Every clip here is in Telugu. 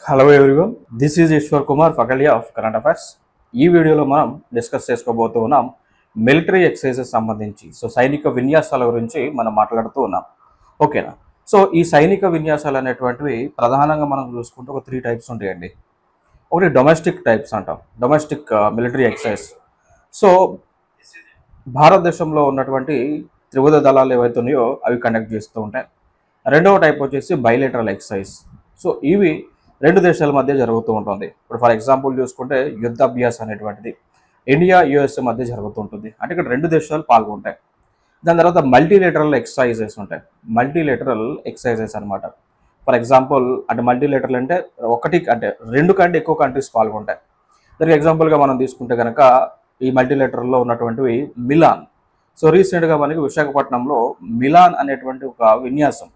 Hello everyone, this is Eshwar Kumar, faculty of current affairs. ఈ వీడియోలో మనం డిస్కస్ చేసుకోబోతూ ఉన్నాం మిలిటరీ ఎక్సర్సైజెస్ సంబంధించి. సైనిక విన్యాసాల గురించి మనం మాట్లాడుతూ ఉన్నాం. ఓకేనా? ఈ సైనిక విన్యాసాలు అనేటువంటివి ప్రధానంగా మనం చూసుకుంటే ఒక 3 టైప్స్ ఉంటాయండి. ఒకటి డొమెస్టిక్ టైప్స్ అంటాం, డొమెస్టిక్ మిలిటరీ ఎక్సర్సైజ్. సో భారతదేశంలో ఉన్నటువంటి త్రివిధ దళాలు ఏవైతే ఉన్నాయో అవి కండక్ట్ చేస్తూ ఉంటాయి. రెండవ టైప్ వచ్చేసి బైలేటరల్ ఎక్సర్సైజ్. ఇవి రెండు దేశాల మధ్య జరుగుతూ ఉంటుంది. ఇప్పుడు ఫర్ ఎగ్జాంపుల్ చూసుకుంటే యుద్ధ అభ్యాస్ అనేటువంటిది ఇండియా యుఎస్ఏ మధ్య జరుగుతుంటుంది, అంటే ఇక్కడ రెండు దేశాలు పాల్గొంటాయి. దాని తర్వాత మల్టీలేటరల్ ఎక్సర్సైజెస్ ఉంటాయి. మల్టీలేటరల్ ఎక్సర్సైజెస్ అనమాట. ఫర్ ఎగ్జాంపుల్ అంటే మల్టీలేటరల్ అంటే ఒకటి అంటే రెండు కంటే ఎక్కువ కంట్రీస్ పాల్గొంటాయి. దానికి ఎగ్జాంపుల్గా మనం తీసుకుంటే కనుక ఈ మల్టీలేటరల్లో ఉన్నటువంటివి మిలాన్. రీసెంట్గా మనకి విశాఖపట్నంలో మిలాన్ అనేటువంటి ఒక విన్యాసం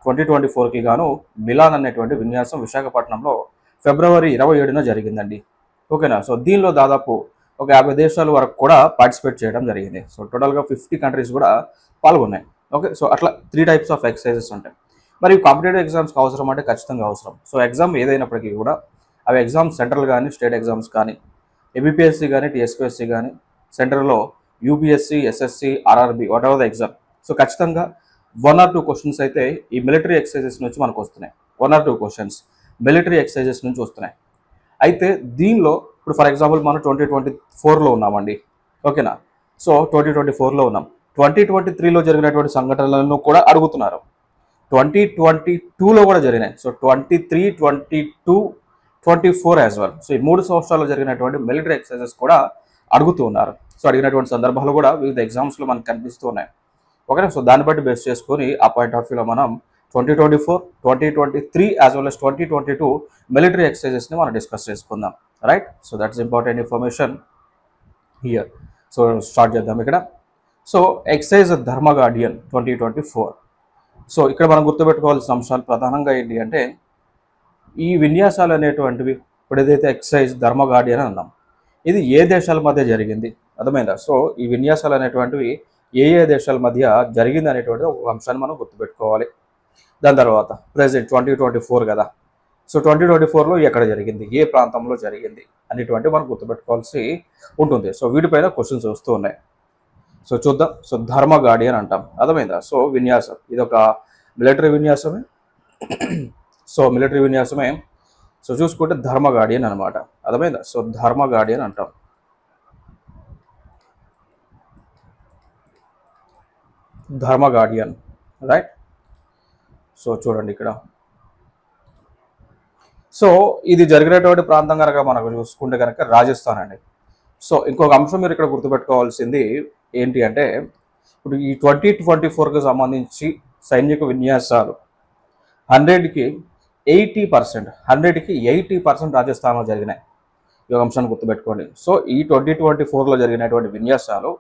2024కి గాను మిలాన్ అనేటువంటి విన్యాసం విశాఖపట్నంలో ఫిబ్రవరి 27న జరిగిందండి. ఓకేనా? దీనిలో దాదాపు ఒక 50 దేశాల వరకు కూడా పార్టిసిపేట్ చేయడం జరిగింది. టోటల్గా 50 కంట్రీస్ కూడా పాల్గొన్నాయి. ఓకే, అట్లా 3 టైప్స్ ఆఫ్ ఎక్సర్సైజెస్ ఉంటాయి. మరి కాంపిటేటివ్ ఎగ్జామ్స్కి అవసరం అంటే ఖచ్చితంగా అవసరం. ఎగ్జామ్ ఏదైనప్పటికీ కూడా అవి ఎగ్జామ్స్ సెంట్రల్ కానీ స్టేట్ ఎగ్జామ్స్ కానీ ఏబిపిఎస్సి కానీ టీఎస్పిఎస్సి కానీ సెంట్రల్లో UPSC SSC RRB what ever the exam ఖచ్చితంగా 1 or 2 క్వశ్చన్స్ అయితే ఈ మిలిటరీ ఎక్సర్సైజెస్ నుంచి మనకు వస్తున్నాయి. 1 or 2 క్వశ్చన్స్ మిలిటరీ ఎక్సర్సైజెస్ నుంచి వస్తున్నాయి. అయితే దీనిలో ఇప్పుడు ఫర్ ఎగ్జాంపుల్ మనం 2024లో ఉన్నామండి. ఓకేనా? 2024లో ఉన్నాం. 2023లో జరిగినటువంటి సంఘటనలను కూడా అడుగుతున్నారు. 2022లో కూడా జరిగినాయి. 23, 22, 24 యాజ్ వెల్. ఈ 3 సంవత్సరాల్లో జరిగినటువంటి మిలిటరీ ఎక్సర్సైజెస్ కూడా అడుగుతూ ఉన్నారు. అడిగినటువంటి సందర్భాలు కూడా వివిధ ఎగ్జామ్స్లో మనకు కనిపిస్తూ ఉన్నాయి. ఓకేనా? దాన్ని బట్టి బేస్ చేసుకొని ఆ పాయింట్ ఆఫ్ వ్యూలో మనం 2024, 2023 యాజ్ వెల్ as 2022 మిలిటరీ ఎక్సర్సైజెస్ని మనం డిస్కస్ చేసుకుందాం. Right? That's important information here. Start చేద్దాం ఇక్కడ. ఎక్సర్సైజ్ ధర్మ గార్డియన్ 2024. ఇక్కడ మనం గుర్తుపెట్టుకోవాల్సిన అంశాలు ప్రధానంగా ఏంటి అంటే ఈ విన్యాసాలు అనేటువంటివి ఇప్పుడు ఏదైతే ఎక్సర్సైజ్ ధర్మ గార్డియన్ అన్నాం, ఇది ఏ దేశాల మధ్య జరిగింది? అర్థమైందా? ఈ విన్యాసాలు అనేటువంటివి ఏ దేశాల మధ్య జరిగింది అనేటువంటి ఒక అంశాన్ని మనం గుర్తుపెట్టుకోవాలి. దాని తర్వాత ప్రెజెంట్ 2024 కదా. 2024లో ఎక్కడ జరిగింది, ఏ ప్రాంతంలో జరిగింది అనేటువంటి మనం గుర్తుపెట్టుకోవాల్సి ఉంటుంది. వీటిపైన క్వశ్చన్స్ వస్తూ ఉన్నాయి. చూద్దాం. ధర్మ గార్డియన్ అంటాం, అర్థమైందా? విన్యాసం ఇది ఒక మిలిటరీ విన్యాసమే. మిలిటరీ విన్యాసమే. చూసుకుంటే ధర్మ గార్డియన్ అనమాట, అర్థమైందా? ధర్మ గార్డియన్ అంటాం. ధర్మ గార్డియన్, రైట్? చూడండి ఇక్కడ. ఇది జరిగినటువంటి ప్రాంతం కనుక మనకు చూసుకుంటే కనుక రాజస్థాన్ అండి. ఇంకొక అంశం మీరు ఇక్కడ గుర్తుపెట్టుకోవాల్సింది ఏంటి అంటే ఇప్పుడు ఈ 2024కి సంబంధించి సైనిక విన్యాసాలు 100కి 80% రాజస్థాన్లో జరిగినాయి. ఈ అంశాన్ని గుర్తుపెట్టుకోండి. ఈ 2024లో జరిగినటువంటి విన్యాసాలు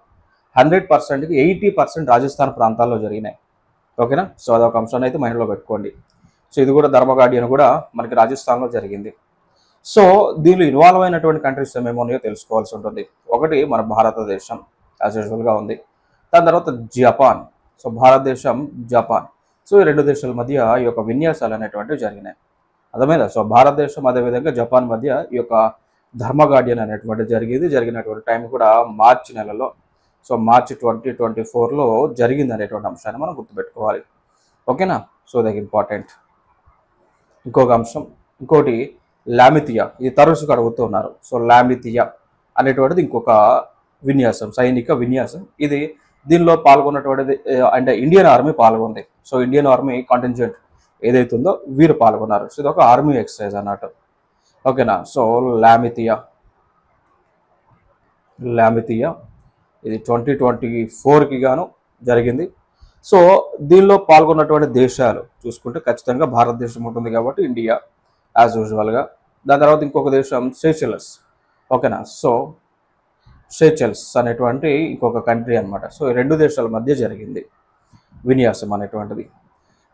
100%కి 80% రాజస్థాన్ ప్రాంతాల్లో జరిగినాయి. ఓకేనా? అదొక అంశాన్ని అయితే మైండ్లో పెట్టుకోండి. ఇది కూడా ధర్మ గార్డియన్ కూడా మనకి రాజస్థాన్లో జరిగింది. దీనిలో ఇన్వాల్వ్ అయినటువంటి కంట్రీస్ ఏమేమో ఉన్నాయో తెలుసుకోవాల్సి ఉంటుంది. ఒకటి మన భారతదేశం యాజ్ యూజువల్గా ఉంది. దాని తర్వాత జపాన్. భారతదేశం, జపాన్. ఈ రెండు దేశాల మధ్య ఈ యొక్క విన్యాసాలు అనేటువంటివి జరిగినాయి, అర్థమైందా? భారతదేశం అదేవిధంగా జపాన్ మధ్య ఈ యొక్క ధర్మ గార్డియన్ అనేటువంటిది జరిగినటువంటి టైం కూడా మార్చి నెలలో. మార్చి 2024లో జరిగింది అనేటువంటి అంశాన్ని మనం గుర్తుపెట్టుకోవాలి. ఓకేనా? That important. ఇంకొక అంశం, ఇంకోటి లామితియా. ఇది తరచుగా అడుగుతూ ఉన్నారు. లామితియా అనేటువంటిది ఇంకొక విన్యాసం, సైనిక విన్యాసం. దీనిలో పాల్గొన్నటువంటిది అంటే ఇండియన్ ఆర్మీ పాల్గొంది. ఇండియన్ ఆర్మీ కాంటింజెంట్ ఏదైతే ఉందో వీరు పాల్గొన్నారు. ఇది ఒక ఆర్మీ ఎక్సర్సైజ్ అన్నట్టు. ఓకేనా? లామితియా ఇది 2024కి గాను జరిగింది. దీనిలో పాల్గొన్నటువంటి దేశాలు చూసుకుంటే ఖచ్చితంగా భారతదేశం ఉంటుంది కాబట్టి ఇండియా యాజ్ యూజువల్గా. దాని తర్వాత ఇంకొక దేశం సెషెల్స్. ఓకేనా? సెషెల్స్ అనేటువంటి ఇంకొక కంట్రీ అనమాట. ఈ రెండు దేశాల మధ్య జరిగింది విన్యాసం అనేటువంటిది.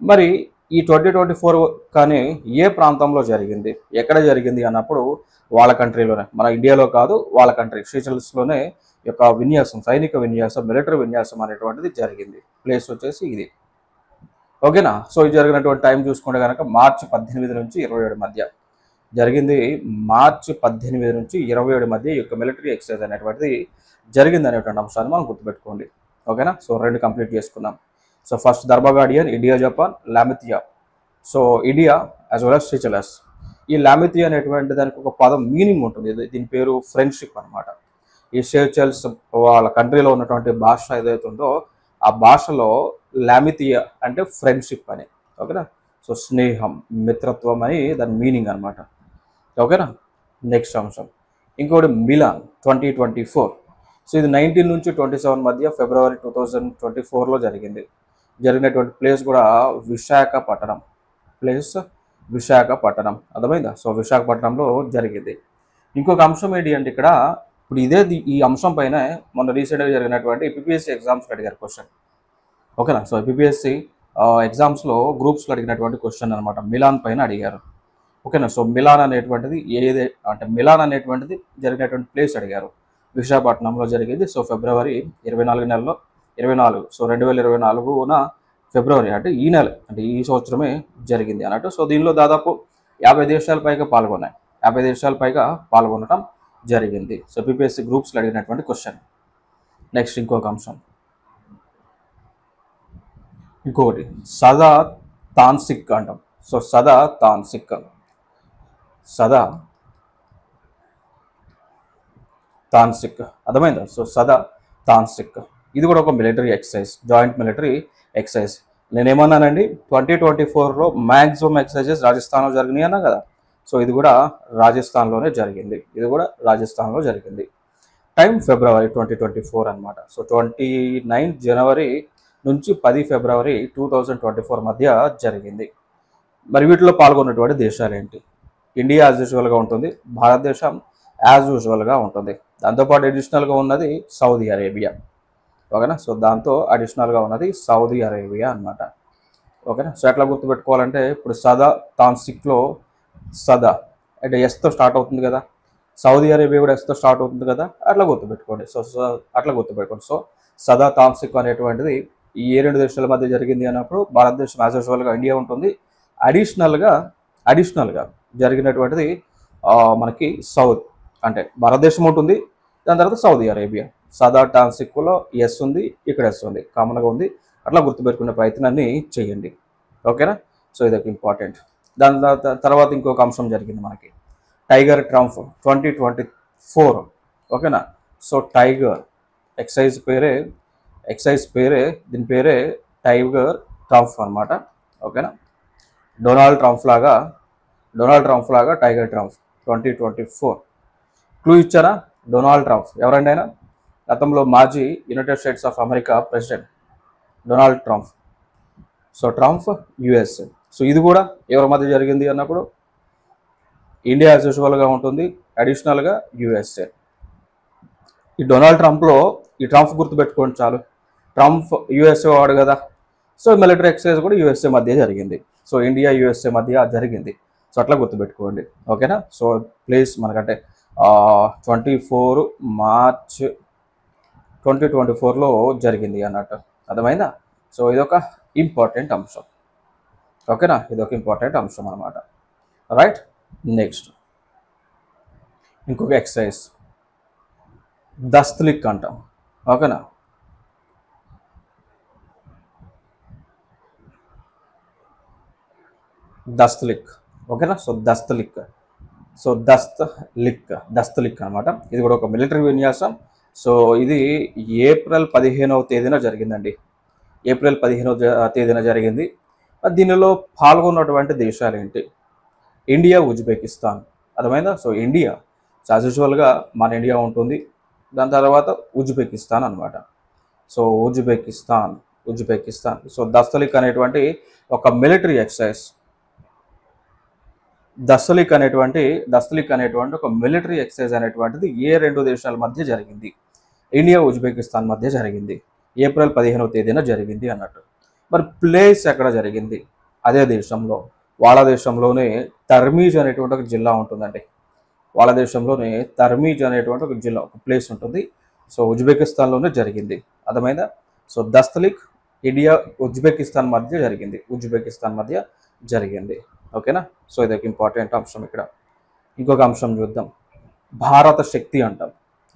మరి ఈ 2024 కానీ ఏ ప్రాంతంలో జరిగింది, ఎక్కడ జరిగింది అన్నప్పుడు వాళ్ళ కంట్రీలోనే, మన ఇండియాలో కాదు, వాళ్ళ కంట్రీ సెషెల్స్లోనే యొక్క విన్యాసం, సైనిక విన్యాసం, మిలిటరీ విన్యాసం అనేటువంటిది జరిగింది. ప్లేస్ వచ్చేసి ఇది. ఓకేనా? ఇది జరిగినటువంటి టైం చూసుకుంటే కనుక మార్చి 18 నుంచి 27 మధ్య. జరిగింది మార్చి 18 నుంచి 27 మధ్య ఈ యొక్క మిలిటరీ ఎక్సర్సైజ్ అనేటువంటిది జరిగింది అనేటువంటి అంశాన్ని మనం గుర్తుపెట్టుకోండి. ఓకేనా? సో 2 కంప్లీట్ చేసుకున్నాం. సో ఫస్ట్ దర్బాగాడియన్, ఇండియా జపాన్, లామిథియా. So India as well as Seychelles. ఈ లామిథియా అనేటువంటి దానికి ఒక పదం మీనింగ్ ఉంటుంది. దీని పేరు ఫ్రెండ్షిప్ అనమాట. ఈ సేచెల్స్ వాళ్ళ కంట్రీలో ఉన్నటువంటి భాష ఏదైతే ఉందో ఆ భాషలో లామిథియా అంటే ఫ్రెండ్షిప్ అని. ఓకేనా? సో స్నేహం, మిత్రత్వం అని దాని మీనింగ్ అనమాట. ఓకేనా? నెక్స్ట్ అంశం ఇంకోటి మిలాన్ 2024. సో ఇది 19 నుంచి 27 మధ్య ఫిబ్రవరి 2024లో జరిగినటువంటి ప్లేస్ కూడా విశాఖపట్నం. విశాఖపట్నం అర్థమైందా? సో విశాఖపట్నంలో జరిగింది. ఇంకొక అంశం ఏంటి అంటే ఇక్కడ ఇప్పుడు ఈ అంశం పైన మొన్న రీసెంట్గా జరిగినటువంటి ఏపీఎస్సీ ఎగ్జామ్స్లో అడిగారు క్వశ్చన్. ఓకేనా? సో ఏపీఎస్సీ ఎగ్జామ్స్లో గ్రూప్స్లో అడిగినటువంటి క్వశ్చన్ అనమాట. మిలాన్ పైన అడిగారు. ఓకేనా? సో మిలాన్ అనేటువంటిది మిలాన్ అనేటువంటిది జరిగినటువంటి ప్లేస్ అడిగారు. విశాఖపట్నంలో జరిగింది. సో ఫిబ్రవరి 24 సో 2024న ఫిబ్రవరి అంటే ఈ నెల అంటే ఈ సంవత్సరమే జరిగింది అన్నట్టు. సో దీనిలో దాదాపు 50 దేశాల పైగా పాల్గొన్నాయి. 50 దేశాల పైగా పాల్గొనడం జరిగింది. సో పిపిఎస్సి గ్రూప్స్లో అడిగినటువంటి క్వశ్చన్. నెక్స్ట్ ఇంకొక అంశం ఇంకొకటి సదా తాన్సిక్ అంటాం. సో సదా తాన్సిక్ అర్థమైందా? సో సదా తాన్సిక్ ఇది కూడా ఒక military exercise, joint military exercise. నేనేమన్నానండి 2024లో మ్యాక్సిమం ఎక్సర్సైజెస్ రాజస్థాన్లో జరిగినాయి అన్నా కదా. సో ఇది కూడా రాజస్థాన్లోనే జరిగింది. టైం ఫిబ్రవరి 2024 అనమాట. సో 29 జనవరి నుంచి 10 ఫిబ్రవరి 2024 మధ్య జరిగింది. మరి వీటిలో పాల్గొన్నటువంటి దేశాలు ఏంటి? ఇండియా యాజ్ యూజువల్గా ఉంటుంది, భారతదేశం యాజ్ యూజువల్గా ఉంటుంది. దాంతోపాటు అడిషనల్గా ఉన్నది సౌదీ అరేబియా. ఓకేనా? సో దాంతో అడిషనల్గా ఉన్నది సౌదీ అరేబియా అనమాట. ఓకేనా? సో ఎట్లా గుర్తుపెట్టుకోవాలంటే ఇప్పుడు సదా తాన్సిక్లో సదా అంటే ఎస్తో స్టార్ట్ అవుతుంది కదా, సౌదీ అరేబియా కూడా ఎస్తో స్టార్ట్ అవుతుంది కదా, అట్లా గుర్తుపెట్టుకోండి. సో సదా తాన్సిక్ అనేటువంటిది ఈ 2 దేశాల మధ్య జరిగింది అన్నప్పుడు భారతదేశం యాజ్ యూజువల్గా ఇండియా ఉంటుంది. అడిషనల్గా జరిగినటువంటిది మనకి అంటే భారతదేశం ఉంటుంది, దాని తర్వాత సౌదీ అరేబియా. సదా తాన్సిక్లో ఎస్ ఉంది, ఇక్కడ ఎస్ ఉంది, కామన్గా ఉంది. అట్లా గుర్తుపెట్టుకునే ప్రయత్నాన్ని చేయండి. ఓకేనా? సో ఇదొక ఇంపార్టెంట్. దాని తర్వాత ఇంకొక అంశం జరిగింది మనకి టైగర్ ట్రంప్ 2024. ఓకేనా? సో టైగర్ ఎక్సైజ్ పేరే దీని పేరే టైగర్ ట్రంప్ అనమాట. ఓకేనా? డొనాల్డ్ ట్రంప్ లాగా టైగర్ ట్రంప్ 2024. క్లూ ఇచ్చారా? డొనాల్డ్ ట్రంప్ ఎవరండి ఆయన? గతంలో మాజీ United states of America president Donald Trump. So Trump USA. So ఇది కూడా ఎవరి మధ్య జరిగింది అన్నప్పుడు ఇండియా యాజ్ యూజువల్గా ఉంటుంది, అడిషనల్గా యుఎస్ఏ. ఈ డొనాల్డ్ ట్రంప్లో ఈ ట్రంప్ గుర్తుపెట్టుకోండి చాలు. ట్రంప్ యుఎస్ఏ వాడు కదా. సో మిలిటరీ ఎక్సర్సైజ్ కూడా యుఎస్ఏ మధ్య జరిగింది. సో ఇండియా యుఎస్ఏ మధ్య జరిగింది. సో అట్లా గుర్తుపెట్టుకోండి. ఓకేనా? సో ప్లీజ్ మనకంటే 24 మార్చ్ 2024లో జరిగింది అన్నట్టు. అర్థమైందా? సో ఇదొక ఇంపార్టెంట్ అంశం. ఓకేనా? ఇదొక ఇంపార్టెంట్ అంశం అన్నమాట. రైట్. నెక్స్ట్ ఇంకొక ఎక్సర్సైజ్ దస్తలిక్ అంటాం. ఓకేనా? దస్తలిక్. ఓకేనా? సో దస్తలిక్ అనమాట. ఇది కూడా ఒక మిలిటరీ విన్యాసం. సో ఇది ఏప్రిల్ 15వ తేదీన జరిగిందండి. ఏప్రిల్ 15వ తేదీన జరిగింది. దీనిలో పాల్గొన్నటువంటి దేశాలు ఏంటి? India, Uzbekistan. అర్థమైందా? సో ఇండియా యాజ్ యూజువల్గా మన ఇండియా ఉంటుంది, దాని తర్వాత ఉజ్బెకిస్తాన్ అనమాట. So Uzbekistan. సో దస్తలిక్ అనేటువంటి ఒక మిలిటరీ ఎక్సర్సైజ్. దస్తలిక్ అనేటువంటి ఒక మిలిటరీ ఎక్సర్సైజ్ అనేటువంటిది ఏ 2 దేశాల మధ్య జరిగింది? ఇండియా, ఉజ్బెకిస్తాన్ మధ్య జరిగింది. ఏప్రిల్ 15వ తేదీన జరిగింది అన్నట్టు. మరి ప్లేస్ ఎక్కడ జరిగింది? అదే దేశంలో, వాళ్ళ దేశంలోనే తర్మీజ్ అనేటువంటి ఒక జిల్లా ఉంటుందండి. వాళ్ళ దేశంలోనే తర్మీజ్ అనేటువంటి ఒక జిల్లా, ఒక ప్లేస్ ఉంటుంది. సో ఉజ్బెకిస్తాన్లోనే జరిగింది. అర్థమైందా? సో దస్తలిక్ ఇండియా, ఉజ్బెకిస్తాన్ మధ్య జరిగింది. ఓకేనా? సో ఇది ఒక ఇంపార్టెంట్ అంశం ఇక్కడ. ఇంకొక అంశం చూద్దాం. భారత శక్తి అంటాం,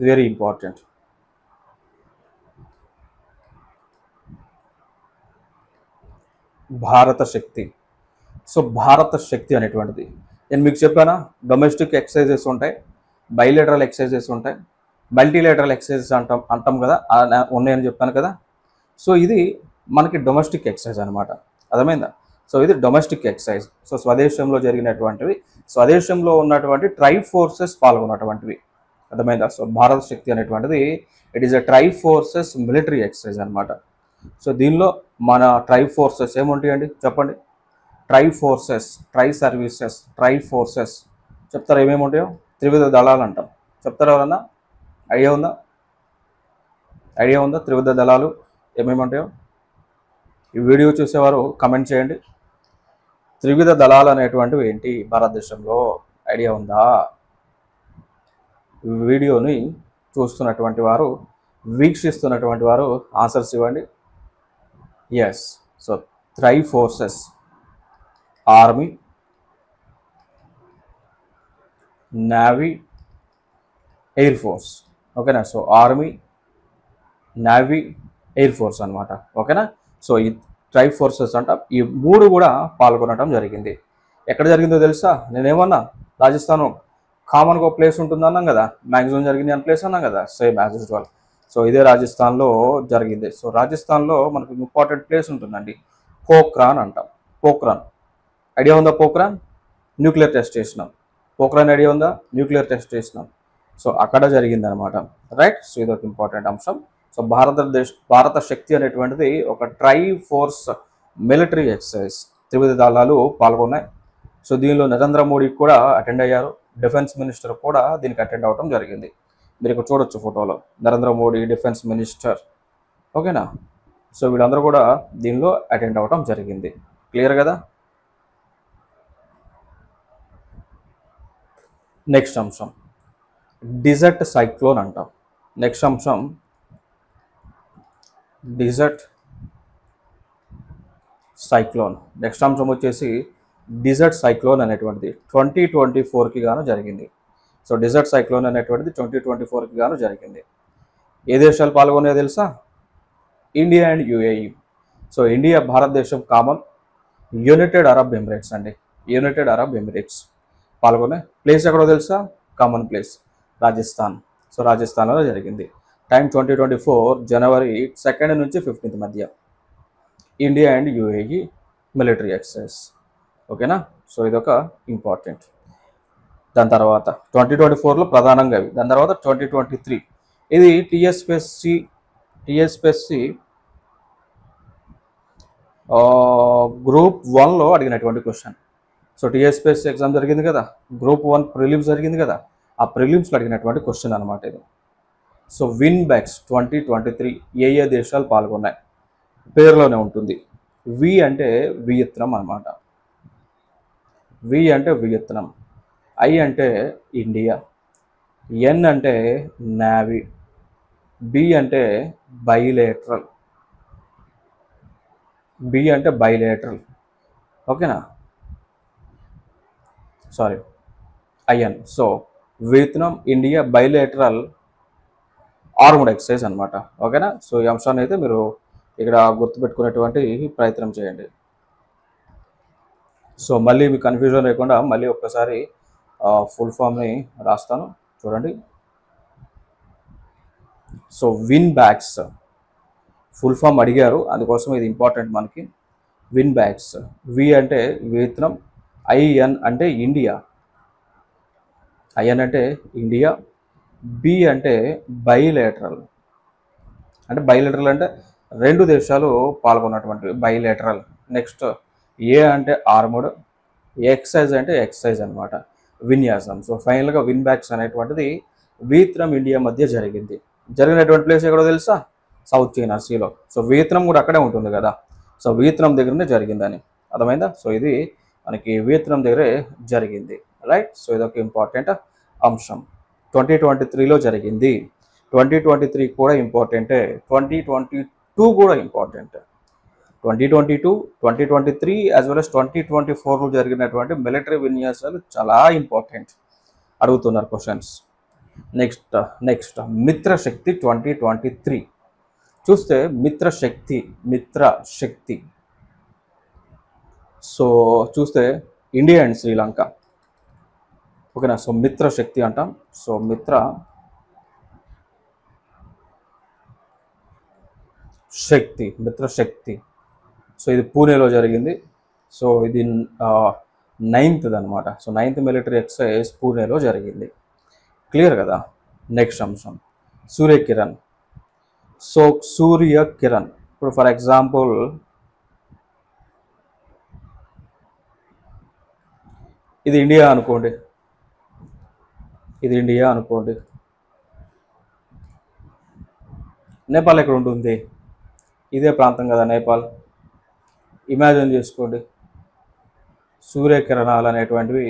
వెరీ ఇంపార్టెంట్. భారత శక్తి. సో భారత శక్తి అనేటువంటిది నేను మీకు చెప్పానా, డొమెస్టిక్ ఎక్సర్సైజెస్ ఉంటాయి, బైలేటరల్ ఎక్సర్సైజెస్ ఉంటాయి, మల్టీలేటరల్ ఎక్సర్సైజెస్ అంటాం కదా, ఉన్నాయని చెప్పాను కదా. సో ఇది మనకి డొమెస్టిక్ ఎక్సర్సైజ్ అనమాట, అర్థమైందా? సో ఇది డొమెస్టిక్ ఎక్సర్సైజ్. సో స్వదేశంలో జరిగినటువంటివి, స్వదేశంలో ఉన్నటువంటి ట్రై ఫోర్సెస్ పాల్గొన్నటువంటివి, అర్థమైందా? సో భారత శక్తి అనేటువంటిది it is a try forces military exercise అనమాట. సో దీనిలో మన ట్రై ఫోర్సెస్ ఏముంటాయండి చెప్పండి? Try forces, try services, try forces చెప్తారా ఏమేమి ఉంటాయో? త్రివిధ దళాలు అంటాం. చెప్తారా ఎవరన్నా? ఐడియా ఉందా? ఐడియా ఉందా త్రివిధ దళాలు ఏమేమి ఉంటాయో? ఈ వీడియో చూసేవారు కమెంట్ చేయండి. త్రివిధ దళాలు అనేటువంటివి ఏంటి భారతదేశంలో? ఐడియా ఉందా? వీడియోని చూస్తున్నటువంటి వారు, వీక్షిస్తున్నటువంటి వారు ఆన్సర్స్ ఇవ్వండి. Yes. So tri forces, army, navy, air force. ఓకేనా? So army, navy, air force అనమాట. ఓకేనా? సో ఈ ట్రై ఫోర్సెస్ అంట, ఈ మూడు కూడా పాల్గొనడం జరిగింది. ఎక్కడ జరిగిందో తెలుసా? నేనేమన్నా రాజస్థాన్ కామన్గా ఒక ప్లేస్ ఉంటుంది అన్నాం కదా, మ్యాక్సిమం జరిగింది అని ప్లేస్ అన్నాం కదా, సేమ్ యాజ్ యూజువల్. సో ఇదే రాజస్థాన్లో జరిగింది. సో రాజస్థాన్లో మనకు ఇంపార్టెంట్ ప్లేస్ ఉంటుందండి, పోఖ్రాన్ అంటాం. పోఖ్రాన్ ఐడియా ఉందా? పోఖ్రాన్ న్యూక్లియర్ టెస్ట్ చేసినాం. పోఖ్రాన్ ఐడియా ఉందా? న్యూక్లియర్ టెస్ట్ చేసినాం. సో అక్కడ జరిగింది అనమాట, రైట్? సో ఇది ఒక ఇంపార్టెంట్ అంశం. సో భారత శక్తి అనేటువంటిది ఒక ట్రై ఫోర్స్ మిలిటరీ ఎక్సర్సైజ్, త్రివిధ దళాలు పాల్గొన్నాయి. సో దీనిలో నరేంద్ర మోడీ కూడా అటెండ్ అయ్యారు, డిఫెన్స్ మినిస్టర్ కూడా దీనికి అటెండ్ అవ్వడం జరిగింది. మీరు ఇక్కడ చూడొచ్చు ఫోటోలో నరేంద్ర మోడీ, డిఫెన్స్ మినిస్టర్. ఓకేనా? సో వీళ్ళందరూ కూడా దీనిలో అటెండ్ అవ్వడం జరిగింది. క్లియర్ కదా? నెక్స్ట్ అంశం డిజర్ట్ సైక్లోన్ అంటాం. నెక్స్ట్ అంశం డిజర్ట్ సైక్లోన్. నెక్స్ట్ అంశం వచ్చేసి డిజర్ట్ సైక్లోన్ అనేటువంటిది 2024కి గాను జరిగింది. సో డిజర్ట్ సైక్లోన్ అనేటువంటిది 2024కి గాను జరిగింది. ఏ దేశాలు పాల్గొనే తెలుసా? India and UAE. So India, భారతదేశం కామన్, యునైటెడ్ అరబ్ ఎమిరేట్స్ అండి, యునైటెడ్ అరబ్ ఎమిరేట్స్ పాల్గొనే ప్లేస్ ఎక్కడో తెలుసా? Common place Rajasthan. సో రాజస్థాన్లో జరిగింది. టైం 2024 జనవరి 2 నుంచి 15 మధ్య. India and UAE military exercise. ఓకేనా? సో ఇదొక ఇంపార్టెంట్. దాని తర్వాత 2024లో ప్రధానంగా ఇవి. దాని తర్వాత 2023 ఇది టీఎస్పీఎస్సి గ్రూప్ 1లో అడిగినటువంటి క్వశ్చన్. సో టీఎస్పీఎస్సి ఎగ్జామ్ జరిగింది కదా, గ్రూప్ 1 ప్రిలిమ్స్ జరిగింది కదా, ఆ ప్రిలిమ్స్లో అడిగినటువంటి క్వశ్చన్ అనమాట ఇది. సో విన్ బ్యాక్స్ 2023 ఏ దేశాలు పాల్గొన్నాయి? పేరులోనే ఉంటుంది. వి అంటే వియత్నాం అనమాట. వి అంటే వియత్నాం, ఐ అంటే ఇండియా, ఎన్ అంటే నేవీ, బి అంటే బైలేటరల్. బి అంటే బైలేటరల్. ఓకేనా? Sorry, IN. So Vietnam, India, bilateral armed exercise అనమాట. ఓకేనా? సో ఈ అంశాన్ని అయితే మీరు ఇక్కడ గుర్తుపెట్టుకునేటువంటి ప్రయత్నం చేయండి. సో మళ్ళీ మీకు కన్ఫ్యూజన్ లేకుండా మళ్ళీ ఒక్కసారి ఫుల్ ఫామ్ని రాస్తాను చూడండి. So VINBAX full form అడిగారు, అందుకోసం ఇది ఇంపార్టెంట్ మనకి. విన్ బ్యాక్స్, వి అంటే వియత్నాం, ఐఎన్ అంటే ఇండియా, ఐఎన్ అంటే ఇండియా, బి అంటే బైలేటరల్. అంటే బైలేటరల్ అంటే రెండు దేశాలు పాల్గొన్నటువంటి బైలేటరల్. నెక్స్ట్ ఏ అంటే ఆర్మ్డ్, ఎక్సైజ్ అంటే ఎక్సైజ్ అనమాట, విన్యాసం. సో ఫైనల్గా విన్ బ్యాక్స్ అనేటువంటిది వియత్నాం, ఇండియా మధ్య జరిగింది. జరిగినటువంటి ప్లేస్ ఎక్కడో తెలుసా? సౌత్ చైనా సీలో. సో వియత్నాం కూడా అక్కడే ఉంటుంది కదా, సో వియత్నాం దగ్గరనే జరిగిందని, అర్థమైందా? సో ఇది మనకి వియత్నాం దగ్గరే జరిగింది, రైట్? సో ఇదొక ఇంపార్టెంట్ అంశం. 2023లో జరిగింది. 2023 కూడా ఇంపార్టెంటే, 2022 కూడా ఇంపార్టెంట్. 2022, 2023 యాజ్ వెల్ as 2024లో జరిగినటువంటి మిలిటరీ విన్యాసాలు చాలా ఇంపార్టెంట్. అడుగుతున్నారు క్వశ్చన్స్. నెక్స్ట్ మిత్రశక్తి 2023 చూస్తే మిత్రశక్తి సో చూస్తే ఇండియా అండ్ శ్రీలంక. ఓకేనా, సో మిత్రశక్తి అంటాం. సో మిత్రశక్తి సో ఇది పూణేలో జరిగింది. సో ఇది 9th అనమాట. సో 9th మిలిటరీ ఎక్సర్సైజ్ పూణేలో జరిగింది. క్లియర్ కదా. నెక్స్ట్ అంశం సూర్యకిరణ్. సో సూర్యకిరణ్ ఇప్పుడు ఫర్ ఎగ్జాంపుల్ ఇది ఇండియా అనుకోండి, నేపాల్ ఎక్కడ ఉంటుంది? ఇదే ప్రాంతం కదా నేపాల్. ఇమాజిన్ చేసుకోండి, సూర్యకిరణాలు అనేటువంటివి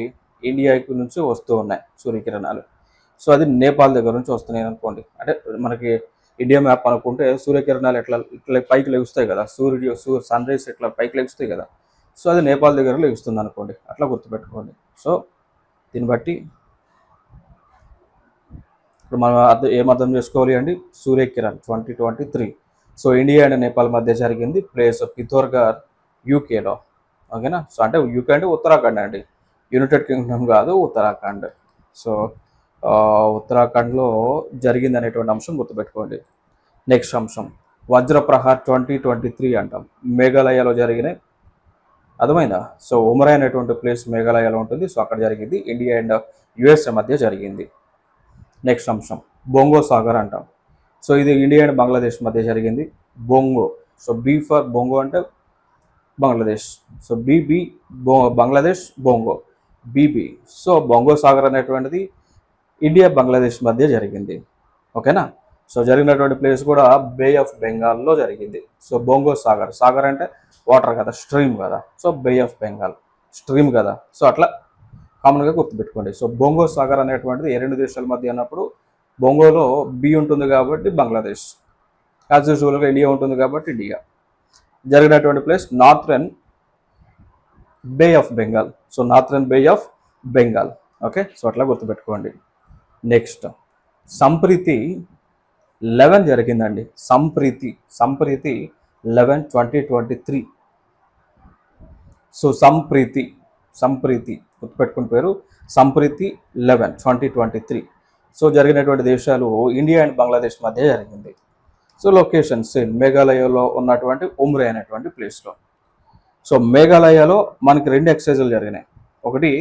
ఇండియాకి నుంచి వస్తూ ఉన్నాయి సూర్యకిరణాలు. సో అది నేపాల్ దగ్గర నుంచి వస్తున్నాయి అనుకోండి. అంటే మనకి ఇండియా మ్యాప్ అనుకుంటే సూర్యకిరణాలు ఇట్లా పైకి లెగుస్తాయి కదా, సన్ రైస్ ఇట్లా పైకి లెగుస్తాయి కదా. సో అది నేపాల్ దగ్గర లెగుస్తుంది అనుకోండి, అట్లా గుర్తుపెట్టుకోండి. సో దీన్ని బట్టి ఇప్పుడు మనం ఏం అర్థం చేసుకోవాలి అండి, Surya Kiran 2023 so India and Nepal మధ్య జరిగింది. ప్లేస్ పిథోర్గఢ్ యూకేలో. ఓకేనా, సో అంటే యూకే అంటే ఉత్తరాఖండ్ అండి, యునైటెడ్ కింగ్డమ్ కాదు, ఉత్తరాఖండ్. సో ఉత్తరాఖండ్లో జరిగింది అనేటువంటి అంశం గుర్తుపెట్టుకోండి. నెక్స్ట్ అంశం వజ్రప్రహార్ 2023 అంటాం. మేఘాలయలో జరిగినాయి, అర్థమైందా? సో ఉమరాయ్ అనేటువంటి ప్లేస్ మేఘాలయలో ఉంటుంది. సో అక్కడ జరిగింది, ఇండియా అండ్ యుఎస్ఏ మధ్య జరిగింది. నెక్స్ట్ అంశం బొంగో సాగర్ అంటాం. సో ఇది ఇండియా అండ్ బంగ్లాదేశ్ మధ్య జరిగింది. Bongo, so B for Bongo అంటే Bangladesh, so BB Bangladesh, Bongo BB. So Bongo Sagar అనేటువంటిది ఇండియా బంగ్లాదేశ్ మధ్య జరిగింది. ఓకేనా, సో జరిగినటువంటి ప్లేస్ కూడా బే ఆఫ్ బెంగాల్లో జరిగింది. సో బొంగో సాగర్, సాగర్ అంటే వాటర్ కదా, స్ట్రీమ్ కదా. So Bay of Bengal stream కదా. సో అట్లా కామన్గా గుర్తుపెట్టుకోండి. సో బొంగో సాగర్ అనేటువంటిది ఏ రెండు దేశాల మధ్య అన్నప్పుడు బొంగోలో బి ఉంటుంది కాబట్టి బంగ్లాదేశ్, యాజ్ యూజువల్గా ఇండియా ఉంటుంది కాబట్టి ఇండియా. జరిగినటువంటి place northern Bay of Bengal. So northern Bay of Bengal. Okay, so అట్లా గుర్తుపెట్టుకోండి. నెక్స్ట్ సంప్రీతి 11 జరిగిందండి. సంప్రీతి 11 2023. సో సంప్రీతి గుర్తుపెట్టుకుని పేరు సంప్రీతి 11 2023. సో జరిగినటువంటి దేశాలు ఇండియా అండ్ బంగ్లాదేశ్ మధ్య జరిగింది. సో లొకేషన్ సేమ్ మేఘాలయలో ఉన్నటువంటి ఉమ్రే అనేటువంటి ప్లేస్లో. సో మేఘాలయలో మనకి 2 ఎక్సర్సైజులు జరిగినాయి. ఒకటి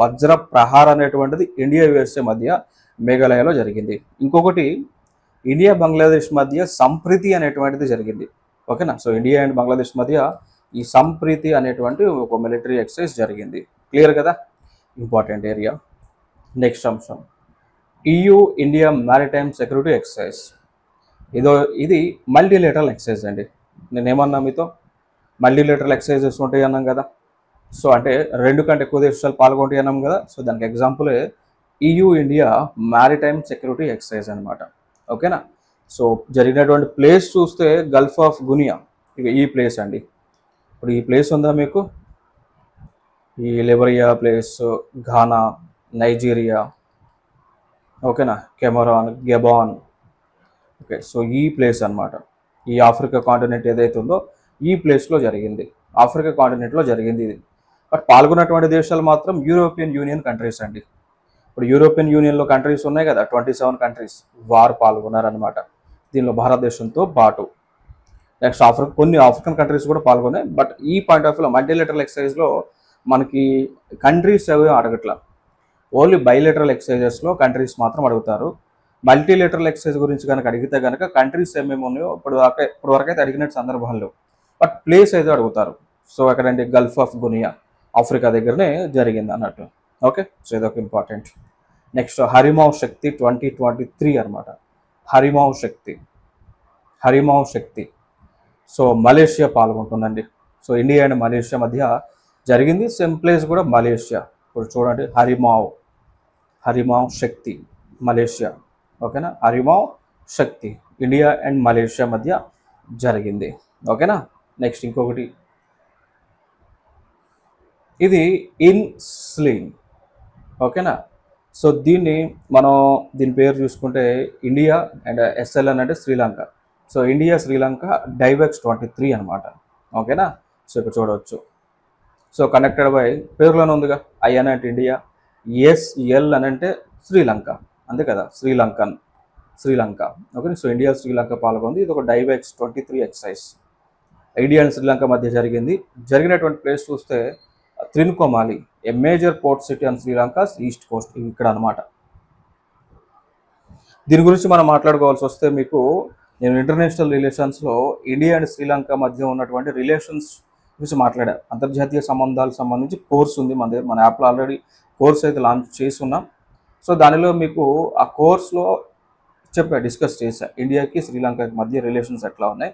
వజ్రప్రహార్ అనేటువంటిది ఇండియా యుఎస్ఏ మధ్య మేఘాలయలో జరిగింది. ఇంకొకటి ఇండియా బంగ్లాదేశ్ మధ్య సంప్రీతి అనేటువంటిది జరిగింది. ఓకేనా, సో ఇండియా అండ్ బంగ్లాదేశ్ మధ్య ఈ సంప్రీతి అనేటువంటి ఒక మిలిటరీ ఎక్సర్సైజ్ జరిగింది. క్లియర్ కదా, ఇంపార్టెంట్ ఏరియా. నెక్స్ట్ అంశం EU India maritime security exercise. ఇది మల్టీలేటరల్ ఎక్సర్సైజ్ అండి. నేనేమన్నా మీతో మల్టీలేటరల్ ఎక్సర్సైజెస్ ఉంటాయి అన్నాం కదా. సో అంటే 2 కంటే ఎక్కువ దేశాలు పాల్గొంటాయి అన్నాం కదా. సో దానికి ఎగ్జాంపులే EU India maritime security exercise అనమాట. ఓకేనా, సో జరిగినటువంటి ప్లేస్ చూస్తే గల్ఫ్ ఆఫ్ గునియా, ఇక ఈ ప్లేస్ అండి. ఇప్పుడు ఈ ప్లేస్ ఉందా మీకు, ఈ లిబరియా ప్లేస్, ఘానా, నైజీరియా, ఓకేనా, కెమెరాన్, గెబాన్. ఓకే, సో ఈ ప్లేస్ అనమాట. ఈ ఆఫ్రికా కాంటినెంట్ ఏదైతే ఉందో ఈ ప్లేస్లో జరిగింది, ఆఫ్రికా కాంటినెంట్లో జరిగింది ఇది. బట్ పాల్గొన్నటువంటి దేశాలు మాత్రం యూరోపియన్ యూనియన్ కంట్రీస్ అండి. ఇప్పుడు యూరోపియన్ యూనియన్లో కంట్రీస్ ఉన్నాయి కదా, 27 కంట్రీస్ వారు పాల్గొన్నారనమాట దీనిలో భారతదేశంతో పాటు. నెక్స్ట్ కొన్ని ఆఫ్రికన్ కంట్రీస్ కూడా పాల్గొన్నాయి. బట్ ఈ పాయింట్ ఆఫ్ వ్యూలో మల్టీలేటరల్ ఎక్సర్సైజ్లో మనకి కంట్రీస్ అవి అడగట్లా, ఓన్లీ బైలేటరల్ ఎక్సర్సైజెస్లో కంట్రీస్ మాత్రం అడుగుతారు. మల్టీలేటరల్ ఎక్సర్సైజ్ గురించి కనుక అడిగితే కనుక కంట్రీస్ ఏమేమి ఉన్నాయో ఇప్పుడు వరకు అయితే అడిగిన సందర్భాల్లో, బట్ ప్లేస్ అయితే అడుగుతారు. సో ఎక్కడంటే గల్ఫ్ ఆఫ్ గునియా, ఆఫ్రికా దగ్గరనే జరిగింది అన్నట్టు. ఓకే, సో ఇదొక ఇంపార్టెంట్. నెక్స్ట్ హరిమావ్ శక్తి 2023 అనమాట. హరిమావ్ శక్తి సో మలేషియా పాల్గొంటుందండి. సో ఇండియా అండ్ మలేషియా మధ్య జరిగింది. సేమ్ ప్లేస్ కూడా మలేషియా. ఇప్పుడు చూడండి హరిమావ్ శక్తి మలేషియా. ఓకేనా, Harimau Shakti India and Malaysia మధ్య జరిగింది. ఓకేనా, నెక్స్ట్ ఇంకొకటి, ఇది ఇన్స్లింగ్ ఓకేనా. సో మనం దీని పేరు చూసుకుంటే ఇండియా అండ్ SLN అంటే శ్రీలంక. సో ఇండియా శ్రీలంక డైవెక్స్ 23 అనమాట. ఓకేనా. సో ఇక్కడ చూడవచ్చు. సో కనెక్టెడ్ బై పేరులోనే ఉందిగా, IN అంటే ఇండియా, SL అని అంటే శ్రీలంక, అంతే కదా, Sri Lanka. Okay. So India Sri Lanka పాల్గొంది. ఇది ఒక Divex 23 exercise India and Sri Lanka మధ్య జరిగినటువంటి ప్లేస్ చూస్తే Trincomalee, a major port city on Sri Lanka east coast, ఇక్కడ అనమాట. దీని గురించి మనం మాట్లాడుకోవాల్సి వస్తే మీకు నేను ఇంటర్నేషనల్ రిలేషన్స్లో ఇండియా అండ్ శ్రీలంక మధ్య ఉన్నటువంటి రిలేషన్స్ గురించి మాట్లాడాను. అంతర్జాతీయ సంబంధాలకు సంబంధించి కోర్స్ ఉంది మన యాప్లో, ఆల్రెడీ కోర్స్ అయితే లాంచ్ చేసి ఉన్నాం. సో దానిలో మీకు ఆ కోర్స్లో డిస్కస్ చేశా ఇండియాకి శ్రీలంకకి మధ్య రిలేషన్స్ ఎట్లా ఉన్నాయి.